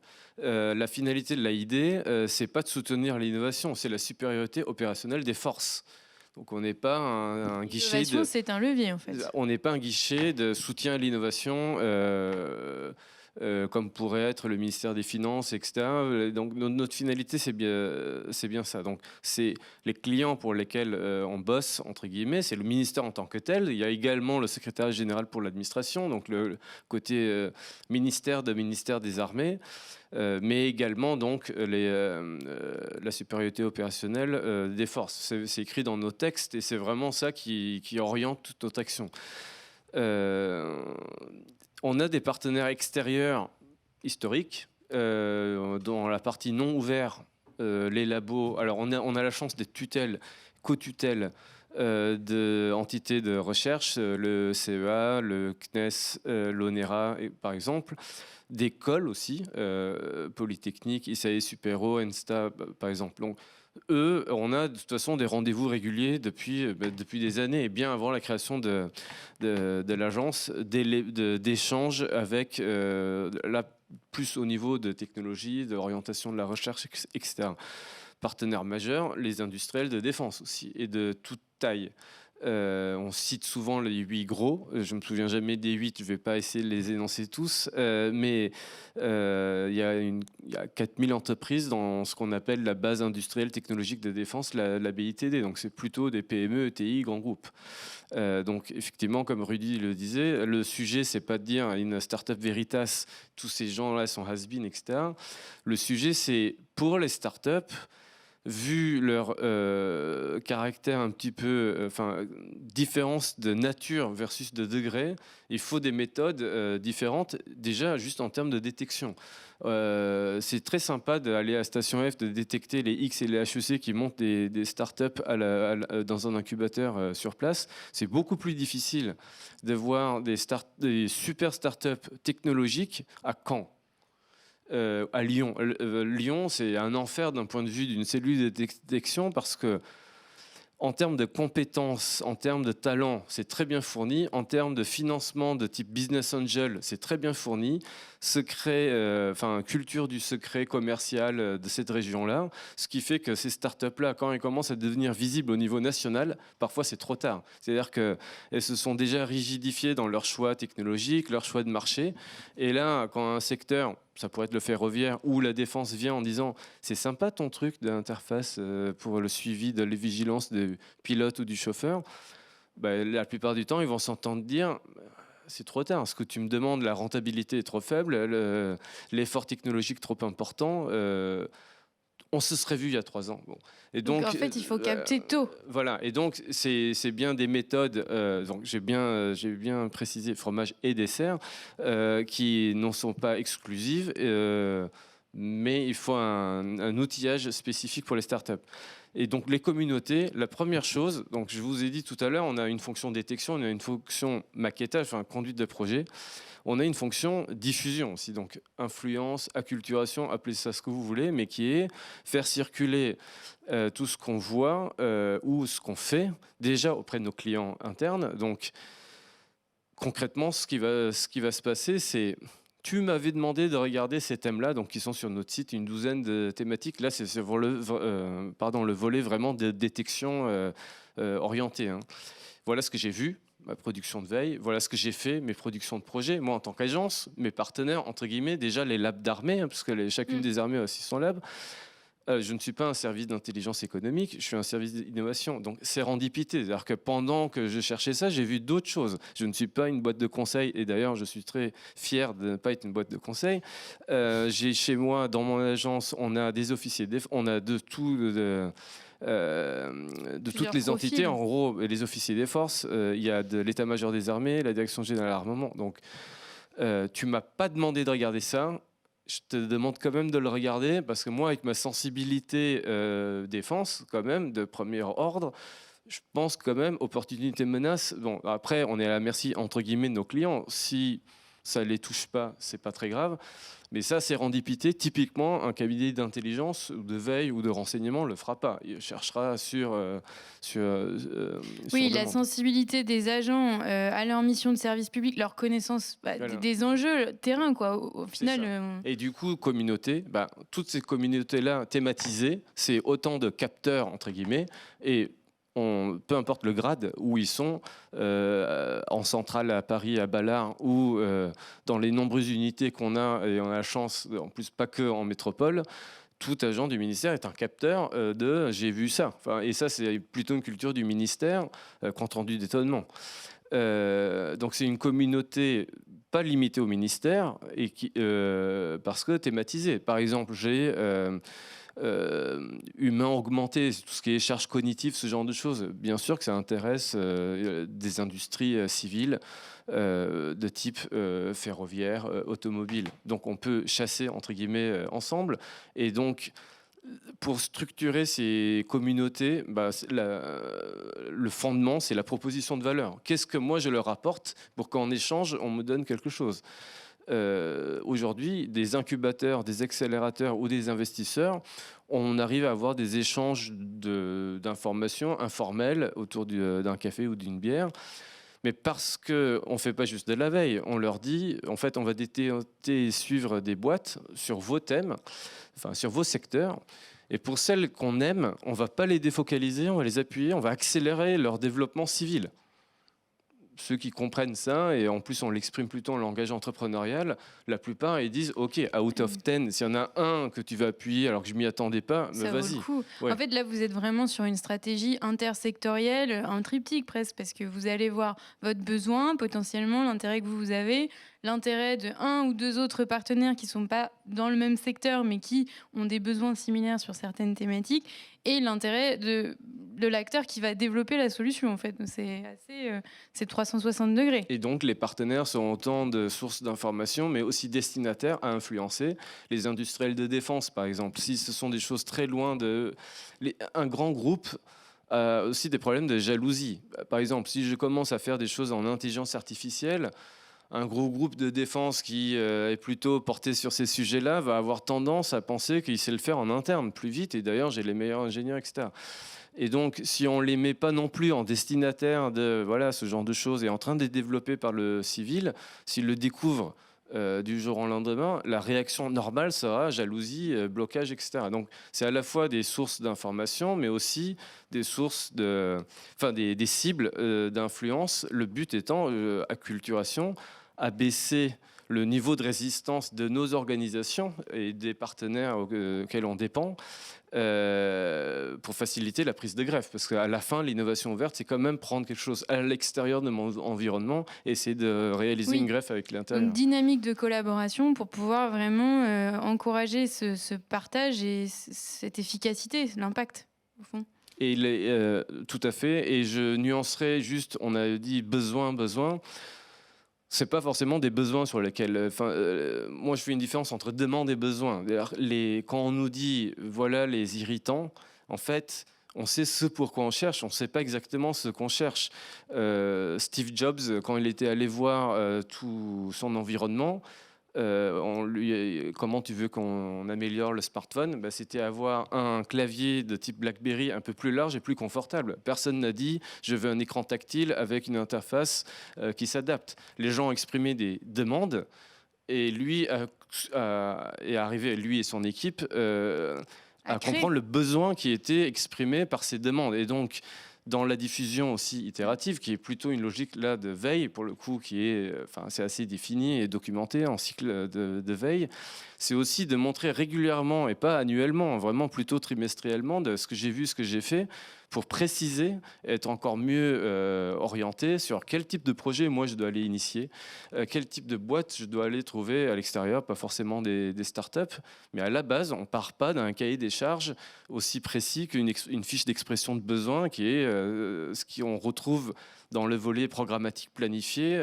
La finalité de l'AID, c'est pas de soutenir l'innovation, c'est la supériorité opérationnelle des forces. Donc on n'est pas un guichet. L'innovation, c'est un levier en fait. On n'est pas un guichet de soutien à l'innovation. Comme pourrait être le ministère des Finances, etc. Donc notre finalité, c'est bien ça. Donc c'est les clients pour lesquels on bosse, entre guillemets, c'est le ministère en tant que tel. Il y a également le secrétariat général pour l'administration, donc le côté ministère des Armées, mais également donc la supériorité opérationnelle des forces. C'est écrit dans nos textes et c'est vraiment ça qui oriente toute notre action. On a des partenaires extérieurs historiques, dans la partie non ouverte, les labos. Alors on a la chance d'être co-tutelle d'entités de recherche, le CEA, le CNES, l'ONERA par exemple, d'écoles aussi, Polytechnique, ISAE Supero, ENSTA par exemple. Donc, eux, on a de toute façon des rendez-vous réguliers depuis des années, et bien avant la création de l'agence, d'échanges avec plus au niveau de technologie, d'orientation de la recherche, etc. Partenaires majeurs, les industriels de défense aussi, et de toute taille. On cite souvent les 8 gros, je ne me souviens jamais des 8, je ne vais pas essayer de les énoncer tous, mais il y a 4000 entreprises dans ce qu'on appelle la base industrielle technologique de défense, la BITD, donc c'est plutôt des PME, ETI, grands groupes. Donc effectivement, comme Rudy le disait, le sujet, c'est pas de dire à une start-up Veritas, tous ces gens-là sont has-been, etc. Le sujet, c'est pour les start-up, vu leur caractère un petit peu, différence de nature versus de degré, il faut des méthodes différentes, déjà juste en termes de détection. C'est très sympa d'aller à Station F, de détecter les X et les HEC qui montent des startups dans un incubateur sur place. C'est beaucoup plus difficile de voir des super startups technologiques à Caen. À Lyon. Lyon, c'est un enfer d'un point de vue d'une cellule de détection parce que, en termes de compétences, en termes de talent, c'est très bien fourni. En termes de financement de type business angel, c'est très bien fourni. secret, culture du secret commercial de cette région-là, ce qui fait que ces startups-là, quand elles commencent à devenir visibles au niveau national, parfois c'est trop tard. C'est-à-dire qu'elles se sont déjà rigidifiées dans leur choix technologique, leur choix de marché, et là, quand un secteur, ça pourrait être le ferroviaire ou la défense, vient en disant c'est sympa ton truc d'interface pour le suivi de la vigilance du pilote ou du chauffeur, la plupart du temps ils vont s'entendre dire c'est trop tard, ce que tu me demandes, la rentabilité est trop faible, l'effort technologique trop important, on se serait vu il y a 3 ans. Bon. Et donc en fait il faut capter tôt. Voilà, et donc c'est bien des méthodes, donc j'ai bien précisé fromage et dessert, qui n'en sont pas exclusives, mais il faut un outillage spécifique pour les startups. Et donc les communautés, la première chose, donc je vous ai dit tout à l'heure, on a une fonction détection, on a une fonction maquettage, conduite de projet. On a une fonction diffusion aussi, donc influence, acculturation, appelez ça ce que vous voulez, mais qui est faire circuler tout ce qu'on voit ou ce qu'on fait déjà auprès de nos clients internes. Donc concrètement, ce qui va se passer, c'est tu m'avais demandé de regarder ces thèmes-là, donc qui sont sur notre site, une douzaine de thématiques. Là, c'est sur le volet vraiment de détection orientée. Voilà ce que j'ai vu, ma production de veille. Voilà ce que j'ai fait, mes productions de projet. Moi, en tant qu'agence, mes partenaires, entre guillemets, déjà les labs d'armée, parce que chacune des armées a aussi son lab. Je ne suis pas un service d'intelligence économique, je suis un service d'innovation. Donc, sérendipité. C'est-à-dire que pendant que je cherchais ça, j'ai vu d'autres choses. Je ne suis pas une boîte de conseil, et d'ailleurs, je suis très fier de ne pas être une boîte de conseil. J'ai chez moi, dans mon agence, on a des officiers, on a de tout... de toutes les entités, en gros, les officiers des forces, il y a de l'état-major des armées, la direction générale de l'armement. Donc, tu m'as pas demandé de regarder ça. Je te demande quand même de le regarder parce que moi, avec ma sensibilité défense, quand même, de premier ordre, je pense quand même, opportunité menace. Bon, après, on est à la merci, entre guillemets, de nos clients. Si ça ne les touche pas, c'est pas très grave. Mais ça, sérendipité, typiquement, un cabinet d'intelligence, ou de veille ou de renseignement ne le fera pas. Il cherchera sur oui, la sensibilité des agents à leur mission de service public, leur connaissance voilà. des enjeux terrain, quoi. Au final. Et du coup, communauté, toutes ces communautés-là thématisées, c'est autant de capteurs, entre guillemets, et peu importe le grade où ils sont, en centrale à Paris, à Ballard, ou dans les nombreuses unités qu'on a, et on a la chance, en plus pas que en métropole, tout agent du ministère est un capteur de « j'ai vu ça ». Et ça, c'est plutôt une culture du ministère, compte rendu d'étonnement. Donc c'est une communauté pas limitée au ministère, et parce que thématisée. Par exemple, j'ai... humain augmenté, tout ce qui est charge cognitive, ce genre de choses. Bien sûr que ça intéresse des industries civiles de type ferroviaire, automobile. Donc on peut chasser, entre guillemets, ensemble. Et donc, pour structurer ces communautés, le fondement, c'est la proposition de valeur. Qu'est-ce que moi je leur apporte pour qu'en échange, on me donne quelque chose ? Aujourd'hui, des incubateurs, des accélérateurs ou des investisseurs, on arrive à avoir des échanges d'informations informelles autour d'un café ou d'une bière. Mais parce qu'on ne fait pas juste de la veille, on leur dit, en fait, on va détecter et suivre des boîtes sur vos thèmes, sur vos secteurs. Et pour celles qu'on aime, on ne va pas les défocaliser, on va les appuyer, on va accélérer leur développement civil. Ceux qui comprennent ça, et en plus on l'exprime plutôt en langage entrepreneurial, la plupart ils disent ok, out of 10, s'il y en a un que tu vas appuyer alors que je m'y attendais pas, mais vas-y. Ouais. En fait là vous êtes vraiment sur une stratégie intersectorielle, un triptyque presque, parce que vous allez voir votre besoin, potentiellement l'intérêt que vous avez, l'intérêt de un ou deux autres partenaires qui ne sont pas dans le même secteur mais qui ont des besoins similaires sur certaines thématiques, et l'intérêt de l'acteur qui va développer la solution. En fait, c'est 360 degrés. Et donc les partenaires sont autant de sources d'informations mais aussi destinataires à influencer. Les industriels de défense par exemple, si ce sont des choses très loin un grand groupe a aussi des problèmes de jalousie. Par exemple, si je commence à faire des choses en intelligence artificielle, un gros groupe de défense qui est plutôt porté sur ces sujets-là va avoir tendance à penser qu'il sait le faire en interne plus vite. Et d'ailleurs, j'ai les meilleurs ingénieurs, etc. Et donc, si on ne les met pas non plus en destinataire de ce genre de choses et en train de les développer par le civil, s'ils le découvrent du jour au lendemain, la réaction normale sera jalousie, blocage, etc. Donc c'est à la fois des sources d'information, mais aussi des sources des cibles d'influence. Le but étant acculturation, abaisser le niveau de résistance de nos organisations et des partenaires auxquels on dépend pour faciliter la prise de greffe. Parce qu'à la fin, l'innovation ouverte, c'est quand même prendre quelque chose à l'extérieur de mon environnement et essayer de réaliser une greffe avec l'intérieur. Une dynamique de collaboration pour pouvoir vraiment encourager ce partage et cette efficacité, l'impact, au fond. Et tout à fait. Et je nuancerai juste, on a dit besoin. C'est pas forcément des besoins sur lesquels. Moi, je fais une différence entre demande et besoin. Quand on nous dit voilà les irritants, en fait, on sait ce pour quoi on cherche. On ne sait pas exactement ce qu'on cherche. Steve Jobs, quand il était allé voir tout son environnement, comment tu veux qu'on améliore le smartphone, c'était avoir un clavier de type BlackBerry un peu plus large et plus confortable. Personne n'a dit je veux un écran tactile avec une interface qui s'adapte. Les gens ont exprimé des demandes et lui est arrivé, lui et son équipe, à comprendre le besoin qui était exprimé par ces demandes. Et donc dans la diffusion aussi itérative, qui est plutôt une logique là de veille, pour le coup, qui est, c'est assez défini et documenté en cycle de veille. C'est aussi de montrer régulièrement et pas annuellement, vraiment plutôt trimestriellement, de ce que j'ai vu, ce que j'ai fait, pour préciser, être encore mieux orienté sur quel type de projet moi je dois aller initier, quel type de boîte je dois aller trouver à l'extérieur, pas forcément des startups, mais à la base, on part pas d'un cahier des charges aussi précis qu'une fiche d'expression de besoin qui est ce qu'on retrouve dans le volet programmatique planifié.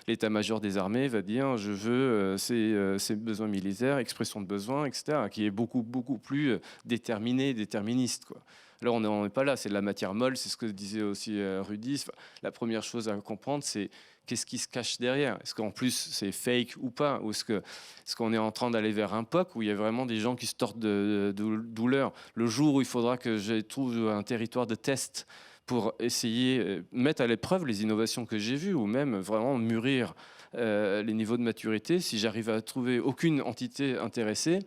L'état-major des armées va dire je veux ces besoins militaires, expression de besoins, etc., qui est beaucoup plus déterministe, quoi. Alors on n'en est pas là, c'est de la matière molle, c'est ce que disait aussi Rudy. La première chose à comprendre, c'est qu'est-ce qui se cache derrière. Est-ce qu'en plus c'est fake ou pas, ou est-ce qu'on est en train d'aller vers un POC où il y a vraiment des gens qui se tordent de douleur. Le jour où il faudra que je trouve un territoire de test pour essayer mettre à l'épreuve les innovations que j'ai vues, ou même vraiment mûrir les niveaux de maturité, si j'arrive à trouver aucune entité intéressée,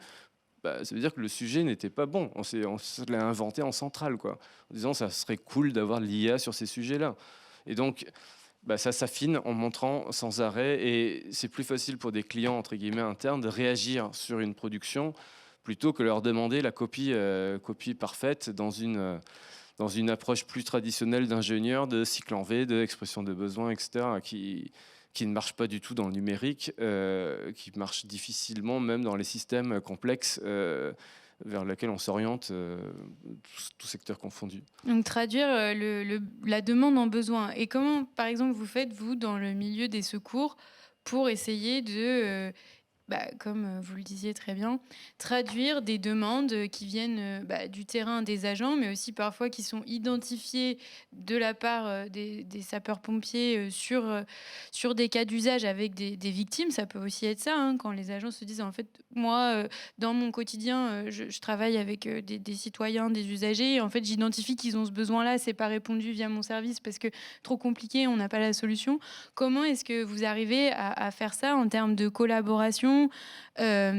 ça veut dire que le sujet n'était pas bon. On l'a inventé en centrale, quoi, en disant ça serait cool d'avoir de l'IA sur ces sujets-là. Et donc, ça s'affine en montrant sans arrêt, et c'est plus facile pour des clients entre guillemets internes de réagir sur une production plutôt que leur demander la copie parfaite dans une approche plus traditionnelle d'ingénieur, de cycle en V, d'expression de besoins, etc., qui ne marche pas du tout dans le numérique, qui marche difficilement même dans les systèmes complexes vers lesquels on s'oriente, tout secteur confondu. Donc traduire la demande en besoin. Et comment, par exemple, vous faites, vous, dans le milieu des secours, pour essayer de... comme vous le disiez très bien, traduire des demandes qui viennent du terrain des agents, mais aussi parfois qui sont identifiées de la part des sapeurs-pompiers sur des cas d'usage avec des victimes. Ça peut aussi être ça, quand les agents se disent, en fait, moi, dans mon quotidien, je travaille avec des citoyens, des usagers, et en fait, j'identifie qu'ils ont ce besoin-là, c'est pas répondu via mon service parce que trop compliqué, on n'a pas la solution. Comment est-ce que vous arrivez à faire ça en termes de collaboration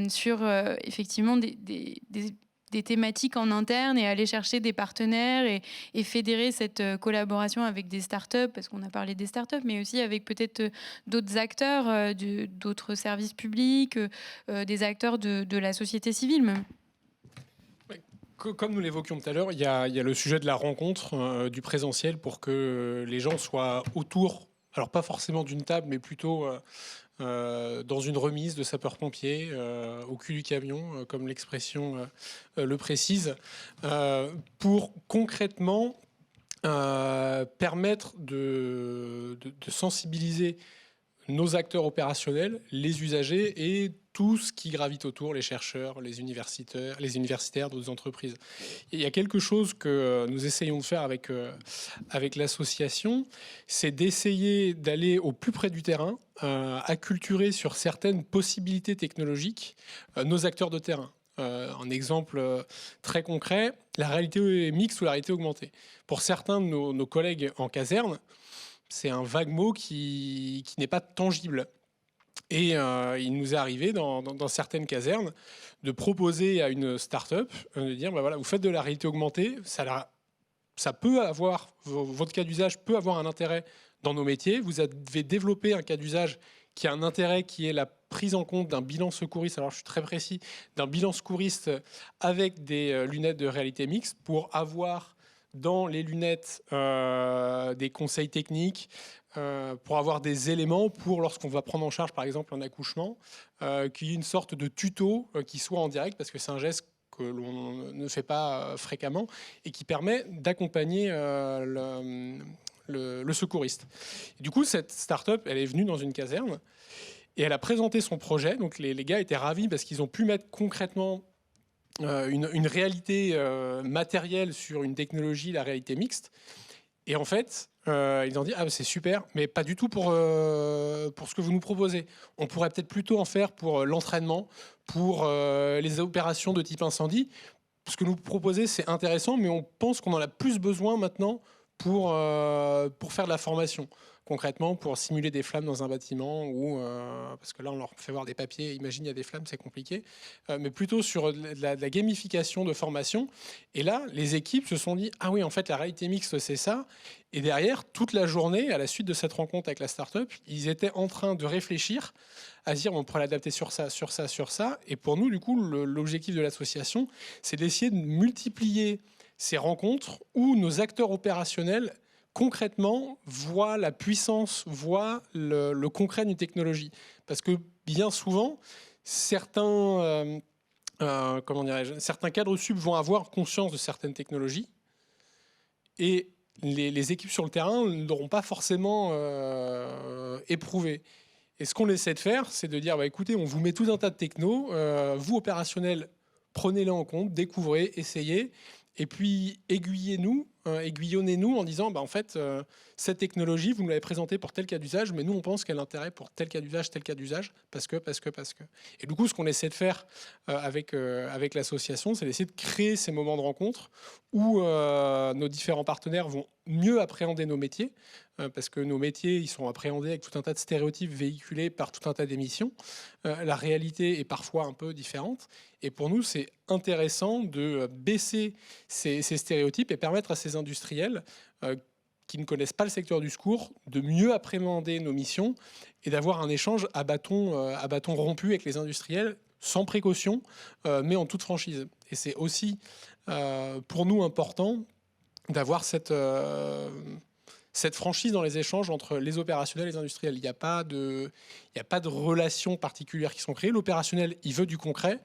sur effectivement des thématiques en interne, et aller chercher des partenaires et fédérer cette collaboration avec des startups, parce qu'on a parlé des startups, mais aussi avec peut-être d'autres acteurs, d'autres services publics, des acteurs de la société civile même. Comme nous l'évoquions tout à l'heure, il y a le sujet de la rencontre, du présentiel, pour que les gens soient autour, alors pas forcément d'une table, mais plutôt dans une remise de sapeurs-pompiers au cul du camion, comme l'expression le précise, pour concrètement permettre de sensibiliser nos acteurs opérationnels, les usagers et tout ce qui gravite autour, les chercheurs, les universitaires d'autres entreprises. Et il y a quelque chose que nous essayons de faire avec l'association, c'est d'essayer d'aller au plus près du terrain, acculturer sur certaines possibilités technologiques nos acteurs de terrain. Un exemple très concret, la réalité mixte ou la réalité augmentée. Pour certains de nos collègues en caserne, c'est un vague mot qui n'est pas tangible. Et il nous est arrivé dans certaines casernes de proposer à une start-up de dire voilà, vous faites de la réalité augmentée, ça peut avoir, votre cas d'usage peut avoir un intérêt dans nos métiers. Vous avez développé un cas d'usage qui a un intérêt, qui est la prise en compte d'un bilan secouriste, alors je suis très précis, d'un bilan secouriste avec des lunettes de réalité mixte pour avoir dans les lunettes des conseils techniques, pour avoir des éléments pour lorsqu'on va prendre en charge par exemple un accouchement, qu'il y ait une sorte de tuto qui soit en direct, parce que c'est un geste que l'on ne fait pas fréquemment et qui permet d'accompagner le secouriste. Et du coup, cette start-up, elle est venue dans une caserne et elle a présenté son projet. Donc les gars étaient ravis parce qu'ils ont pu mettre concrètement une réalité matérielle sur une technologie, la réalité mixte. Et en fait, ils ont dit c'est super, mais pas du tout pour ce que vous nous proposez. On pourrait peut-être plutôt en faire pour l'entraînement, pour les opérations de type incendie. Ce que nous proposez, c'est intéressant, mais on pense qu'on en a plus besoin maintenant pour faire de la formation. Concrètement, pour simuler des flammes dans un bâtiment, ou parce que là, on leur fait voir des papiers, imagine, il y a des flammes, c'est compliqué, mais plutôt sur de la gamification de formation. Et là, les équipes se sont dit, ah oui, en fait, la réalité mixte, c'est ça. Et derrière, toute la journée, à la suite de cette rencontre avec la start-up, ils étaient en train de réfléchir à dire, on pourrait l'adapter sur ça, sur ça, sur ça. Et pour nous, du coup, l'objectif de l'association, c'est d'essayer de multiplier ces rencontres où nos acteurs opérationnels concrètement voient la puissance, voient le concret d'une technologie. Parce que bien souvent, certains cadres sub vont avoir conscience de certaines technologies et les équipes sur le terrain ne l'auront pas forcément éprouvé. Et ce qu'on essaie de faire, c'est de dire, écoutez, on vous met tout un tas de technos, vous opérationnels, prenez-les en compte, découvrez, essayez, et puis aiguillonnez-nous en disant, en fait, cette technologie, vous nous l'avez présentée pour tel cas d'usage, mais nous, on pense qu'elle a intérêt pour tel cas d'usage, parce que. Et du coup, ce qu'on essaie de faire avec l'association, c'est d'essayer de créer ces moments de rencontre où nos différents partenaires vont mieux appréhender nos métiers, parce que nos métiers, ils sont appréhendés avec tout un tas de stéréotypes véhiculés par tout un tas d'émissions. La réalité est parfois un peu différente. Et pour nous, c'est intéressant de baisser ces stéréotypes et permettre à ces industriels qui ne connaissent pas le secteur du secours de mieux appréhender nos missions et d'avoir un échange à bâton rompu avec les industriels, sans précaution, mais en toute franchise. Et c'est aussi pour nous important d'avoir cette franchise dans les échanges entre les opérationnels et les industriels. Il n'y a pas de relations particulières qui sont créées. L'opérationnel, il veut du concret.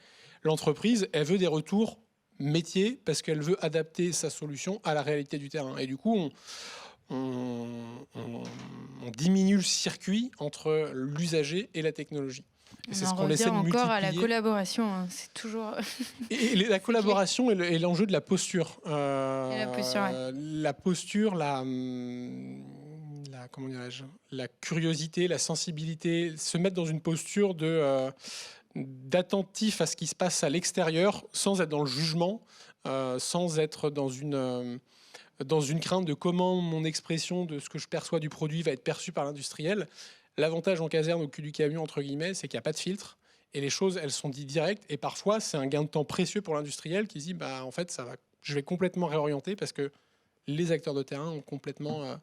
L'entreprise, elle veut des retours métiers parce qu'elle veut adapter sa solution à la réalité du terrain. Et du coup, on diminue le circuit entre l'usager et la technologie. Et c'est ce qu'on essaie de multiplier. Encore à la collaboration, hein. C'est toujours... et la collaboration et l'enjeu de la posture. La posture, ouais. La posture, comment dirais-je, la curiosité, la sensibilité, se mettre dans une posture d'attentif à ce qui se passe à l'extérieur, sans être dans le jugement, sans être dans une crainte de comment mon expression de ce que je perçois du produit va être perçue par l'industriel. L'avantage en caserne au cul du camion, entre guillemets, c'est qu'il n'y a pas de filtre et les choses, elles sont dites directes. Et parfois, c'est un gain de temps précieux pour l'industriel qui se dit, en fait, je vais complètement réorienter parce que les acteurs de terrain ont complètement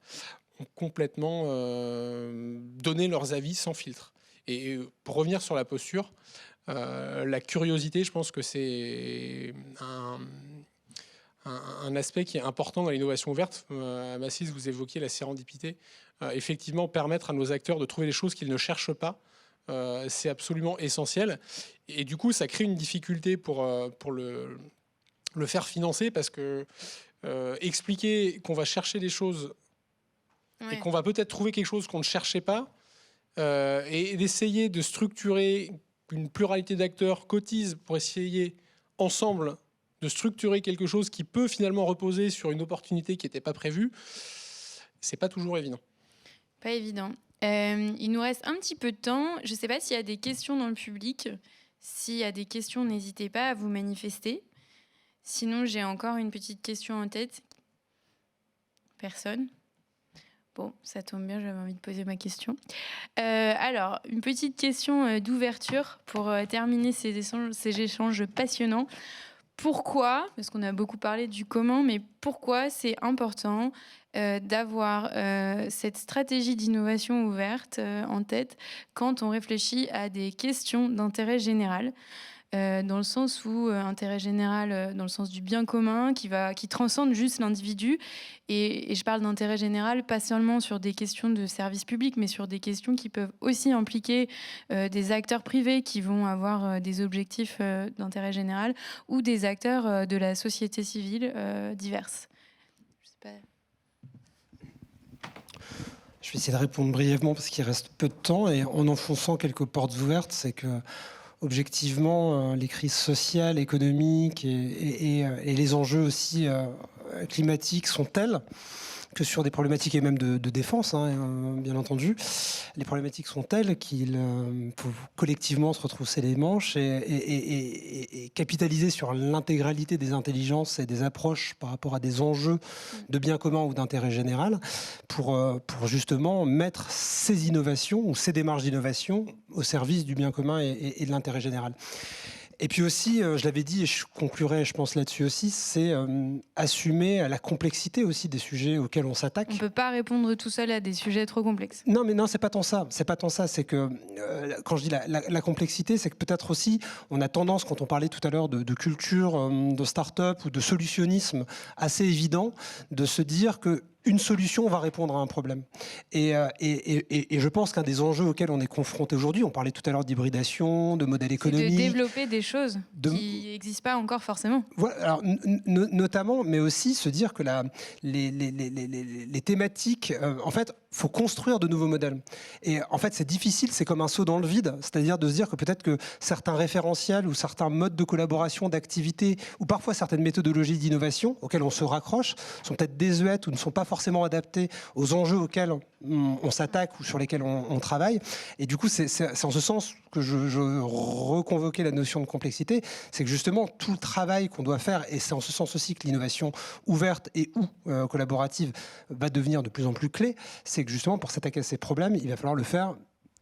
donné leurs avis sans filtre. Et pour revenir sur la posture, la curiosité, je pense que c'est un aspect qui est important dans l'innovation ouverte. À Massys, vous évoquiez la sérendipité. Effectivement, permettre à nos acteurs de trouver des choses qu'ils ne cherchent pas, c'est absolument essentiel. Et du coup, ça crée une difficulté pour le faire financer, parce que expliquer qu'on va chercher des choses et qu'on va peut-être trouver quelque chose qu'on ne cherchait pas, et d'essayer de structurer une pluralité d'acteurs cotisent pour essayer ensemble de structurer quelque chose qui peut finalement reposer sur une opportunité qui n'était pas prévue, c'est pas toujours évident. Pas évident. Il nous reste un petit peu de temps. Je ne sais pas s'il y a des questions dans le public. S'il y a des questions, n'hésitez pas à vous manifester. Sinon, j'ai encore une petite question en tête. Personne ? Bon, ça tombe bien, j'avais envie de poser ma question. Alors, une petite question d'ouverture pour terminer ces échanges passionnants. Pourquoi, parce qu'on a beaucoup parlé du comment, mais pourquoi c'est important d'avoir cette stratégie d'innovation ouverte en tête quand on réfléchit à des questions d'intérêt général, dans le sens où intérêt général, dans le sens du bien commun, qui transcende juste l'individu. Et je parle d'intérêt général, pas seulement sur des questions de service public, mais sur des questions qui peuvent aussi impliquer des acteurs privés qui vont avoir des objectifs d'intérêt général ou des acteurs de la société civile diverses. Je sais pas. Je vais essayer de répondre brièvement parce qu'il reste peu de temps et en enfonçant quelques portes ouvertes, c'est que objectivement, les crises sociales, économiques et les enjeux aussi climatiques sont tels que sur des problématiques et même de défense, bien entendu, les problématiques sont telles qu'il faut collectivement se retrousser les manches et capitaliser sur l'intégralité des intelligences et des approches par rapport à des enjeux de bien commun ou d'intérêt général pour justement mettre ces innovations ou ces démarches d'innovation au service du bien commun et de l'intérêt général. Et puis aussi, je l'avais dit, et je conclurai, je pense là-dessus aussi, c'est assumer la complexité aussi des sujets auxquels on s'attaque. On ne peut pas répondre tout seul à des sujets trop complexes. Non, mais non, c'est pas tant ça. C'est pas tant ça. C'est que quand je dis la complexité, c'est que peut-être aussi, on a tendance, quand on parlait tout à l'heure de culture, de start-up ou de solutionnisme assez évident, de se dire que une solution va répondre à un problème. Et je pense qu'un des enjeux auxquels on est confronté aujourd'hui, on parlait tout à l'heure d'hybridation, de modèle économique... C'est de développer des choses qui n'existent pas encore forcément. Voilà, alors, notamment, mais aussi se dire que les thématiques... en fait, il faut construire de nouveaux modèles. Et en fait, c'est difficile, c'est comme un saut dans le vide. C'est-à-dire de se dire que peut-être que certains référentiels ou certains modes de collaboration, d'activité, ou parfois certaines méthodologies d'innovation auxquelles on se raccroche, sont peut-être désuètes ou ne sont pas forcément adaptés aux enjeux auxquels on s'attaque ou sur lesquels on travaille. Et du coup, c'est en ce sens que je reconvoquais la notion de complexité, c'est que justement, tout le travail qu'on doit faire, et c'est en ce sens aussi que l'innovation ouverte et ou collaborative va devenir de plus en plus clé, c'est que justement, pour s'attaquer à ces problèmes, il va falloir le faire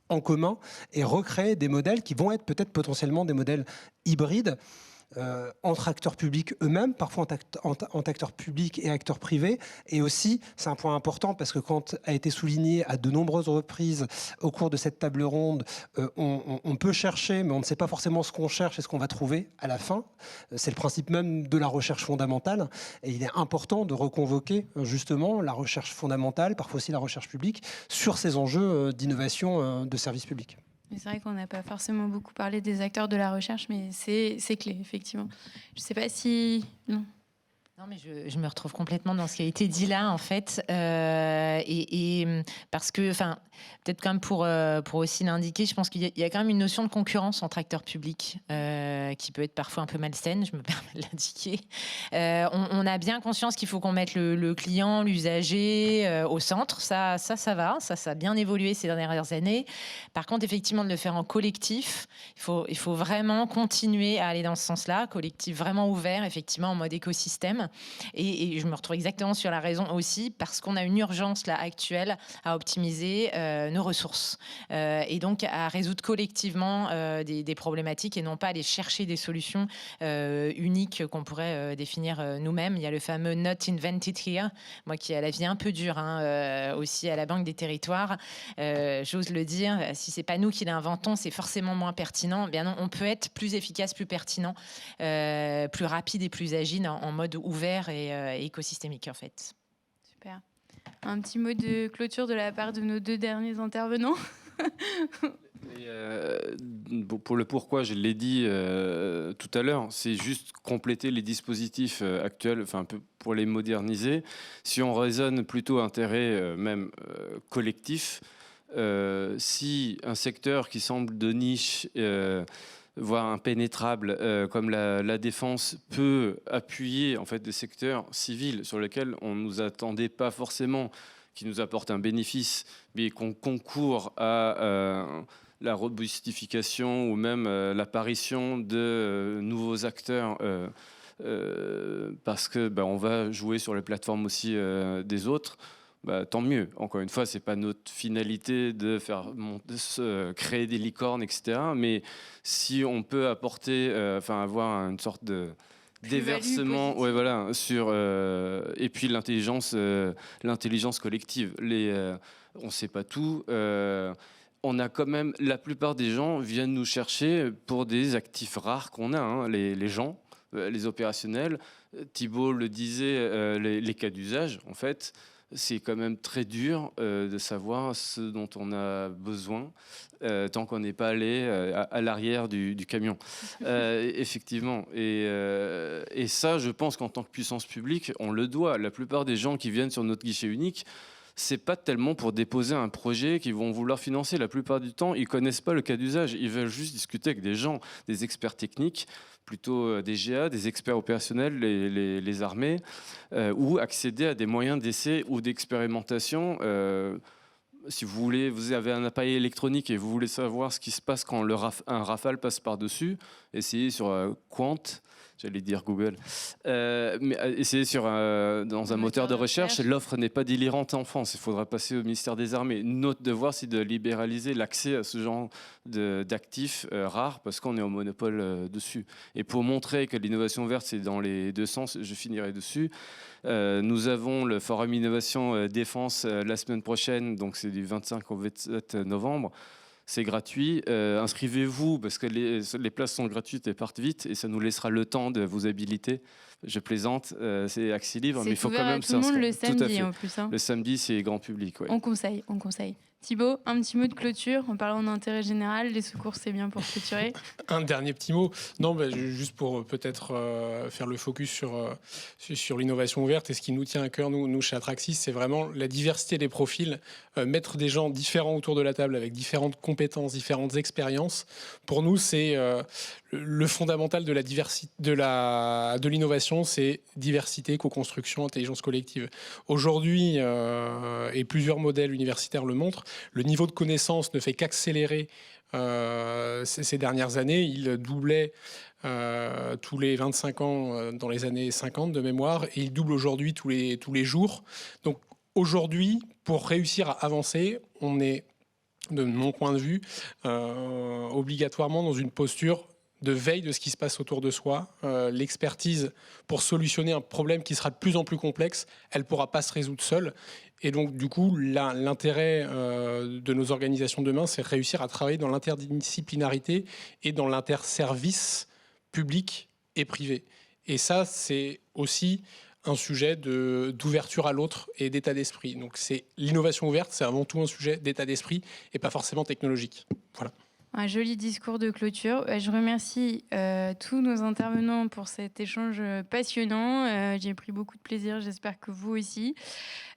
en commun et recréer des modèles qui vont être peut-être potentiellement des modèles hybrides, entre acteurs publics eux-mêmes, parfois entre acteurs publics et acteurs privés. Et aussi, c'est un point important parce que quand a été souligné à de nombreuses reprises au cours de cette table ronde, on peut chercher, mais on ne sait pas forcément ce qu'on cherche et ce qu'on va trouver à la fin. C'est le principe même de la recherche fondamentale. Et il est important de reconvoquer justement la recherche fondamentale, parfois aussi la recherche publique, sur ces enjeux d'innovation de services publics. C'est vrai qu'on n'a pas forcément beaucoup parlé des acteurs de la recherche, mais c'est clé, effectivement. Je ne sais pas si... Non, mais je me retrouve complètement dans ce qui a été dit là, en fait. Et parce que, enfin, peut-être quand même pour aussi l'indiquer, je pense qu'il y a quand même une notion de concurrence entre acteurs publics qui peut être parfois un peu malsaine, je me permets de l'indiquer. On a bien conscience qu'il faut qu'on mette le client, l'usager au centre. Ça va. Ça a bien évolué ces dernières années. Par contre, effectivement, de le faire en collectif, il faut vraiment continuer à aller dans ce sens-là, collectif vraiment ouvert, effectivement, en mode écosystème. Et je me retrouve exactement sur la raison aussi, parce qu'on a une urgence là actuelle à optimiser nos ressources et donc à résoudre collectivement des problématiques et non pas aller chercher des solutions uniques qu'on pourrait définir nous-mêmes. Il y a le fameux not invented here, moi qui ai la vie un peu dure aussi à la Banque des Territoires, j'ose le dire, si c'est pas nous qui l'inventons, c'est forcément moins pertinent. Bien non, on peut être plus efficace, plus pertinent, plus rapide et plus agile en mode ouvert et écosystémique en fait. Super. Un petit mot de clôture de la part de nos deux derniers intervenants. Pour le pourquoi, je l'ai dit tout à l'heure, c'est juste compléter les dispositifs actuels, enfin un peu pour les moderniser. Si on raisonne plutôt intérêt même collectif, si un secteur qui semble de niche voire impénétrable, comme la défense, peut appuyer en fait des secteurs civils sur lesquels on ne nous attendait pas forcément, qui nous apportent un bénéfice, mais qu'on concourt à la robustification ou même l'apparition de nouveaux acteurs, parce que on va jouer sur les plateformes aussi des autres. tant mieux. Encore une fois, c'est pas notre finalité de créer des licornes, etc. Mais si on peut apporter, avoir une sorte de déversement, et puis l'intelligence collective. On ne sait pas tout. On a quand même, la plupart des gens viennent nous chercher pour des actifs rares qu'on a, les gens, les opérationnels. Thibault le disait, les cas d'usage, en fait. C'est quand même très dur de savoir ce dont on a besoin tant qu'on n'est pas allé à l'arrière du camion. Effectivement. Et ça, je pense qu'en tant que puissance publique, on le doit. La plupart des gens qui viennent sur notre guichet unique, c'est pas tellement pour déposer un projet qu'ils vont vouloir financer. La plupart du temps, ils connaissent pas le cas d'usage. Ils veulent juste discuter avec des gens, des experts techniques, plutôt des GA, des experts opérationnels, les armées, ou accéder à des moyens d'essai ou d'expérimentation. Si vous avez un appareil électronique et vous voulez savoir ce qui se passe quand un Rafale passe par-dessus, essayez sur Quant. J'allais dire Google. Mais essayez dans un moteur de recherche. L'offre n'est pas délirante en France. Il faudra passer au ministère des Armées. Notre devoir, c'est de libéraliser l'accès à ce genre d'actifs rares parce qu'on est au monopole dessus. Et pour montrer que l'innovation verte, c'est dans les deux sens, je finirai dessus. Nous avons le Forum Innovation Défense la semaine prochaine. Donc c'est du 25 au 27 novembre. C'est gratuit. Inscrivez-vous parce que les places sont gratuites et partent vite et ça nous laissera le temps de vous habiliter. Je plaisante, c'est accès libre, mais il faut quand même s'inscrire. Le samedi en plus. Le samedi, c'est grand public. Ouais. On conseille. Thibault, un petit mot de clôture en parlant d'intérêt général. Les secours, c'est bien pour clôturer. Un dernier petit mot. Non, juste pour peut-être faire le focus sur l'innovation ouverte et ce qui nous tient à cœur, nous chez Atraxis, c'est vraiment la diversité des profils, mettre des gens différents autour de la table avec différentes compétences, différentes expériences. Pour nous, c'est le fondamental de la diversité, de l'innovation, c'est diversité, co-construction, intelligence collective. Aujourd'hui, et plusieurs modèles universitaires le montrent, le niveau de connaissance ne fait qu'accélérer ces dernières années. Il doublait tous les 25 ans dans les années 50 de mémoire et il double aujourd'hui tous les jours. Donc aujourd'hui, pour réussir à avancer, on est, de mon point de vue, obligatoirement dans une posture de veille de ce qui se passe autour de soi. L'expertise pour solutionner un problème qui sera de plus en plus complexe, elle ne pourra pas se résoudre seule. Et donc, du coup, l'intérêt de nos organisations demain, c'est réussir à travailler dans l'interdisciplinarité et dans l'interservice public et privé. Et ça, c'est aussi un sujet d'ouverture à l'autre et d'état d'esprit. Donc, c'est l'innovation ouverte, c'est avant tout un sujet d'état d'esprit et pas forcément technologique. Voilà. Un joli discours de clôture. Je remercie tous nos intervenants pour cet échange passionnant. J'ai pris beaucoup de plaisir, j'espère que vous aussi.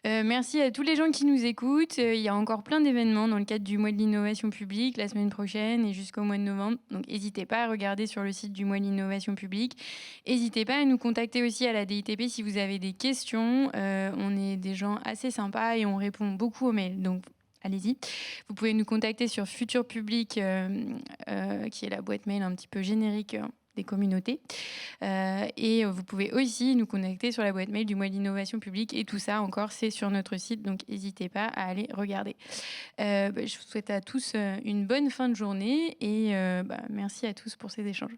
Merci à tous les gens qui nous écoutent. Il y a encore plein d'événements dans le cadre du mois de l'innovation publique la semaine prochaine et jusqu'au mois de novembre. Donc n'hésitez pas à regarder sur le site du mois de l'innovation publique. N'hésitez pas à nous contacter aussi à la DITP si vous avez des questions. On est des gens assez sympas et on répond beaucoup aux mails. Donc allez-y. Vous pouvez nous contacter sur Futur Public, qui est la boîte mail un petit peu générique des communautés. Et vous pouvez aussi nous contacter sur la boîte mail du mois d'innovation publique. Et tout ça, encore, c'est sur notre site. Donc, n'hésitez pas à aller regarder. Je vous souhaite à tous une bonne fin de journée. Et merci à tous pour ces échanges.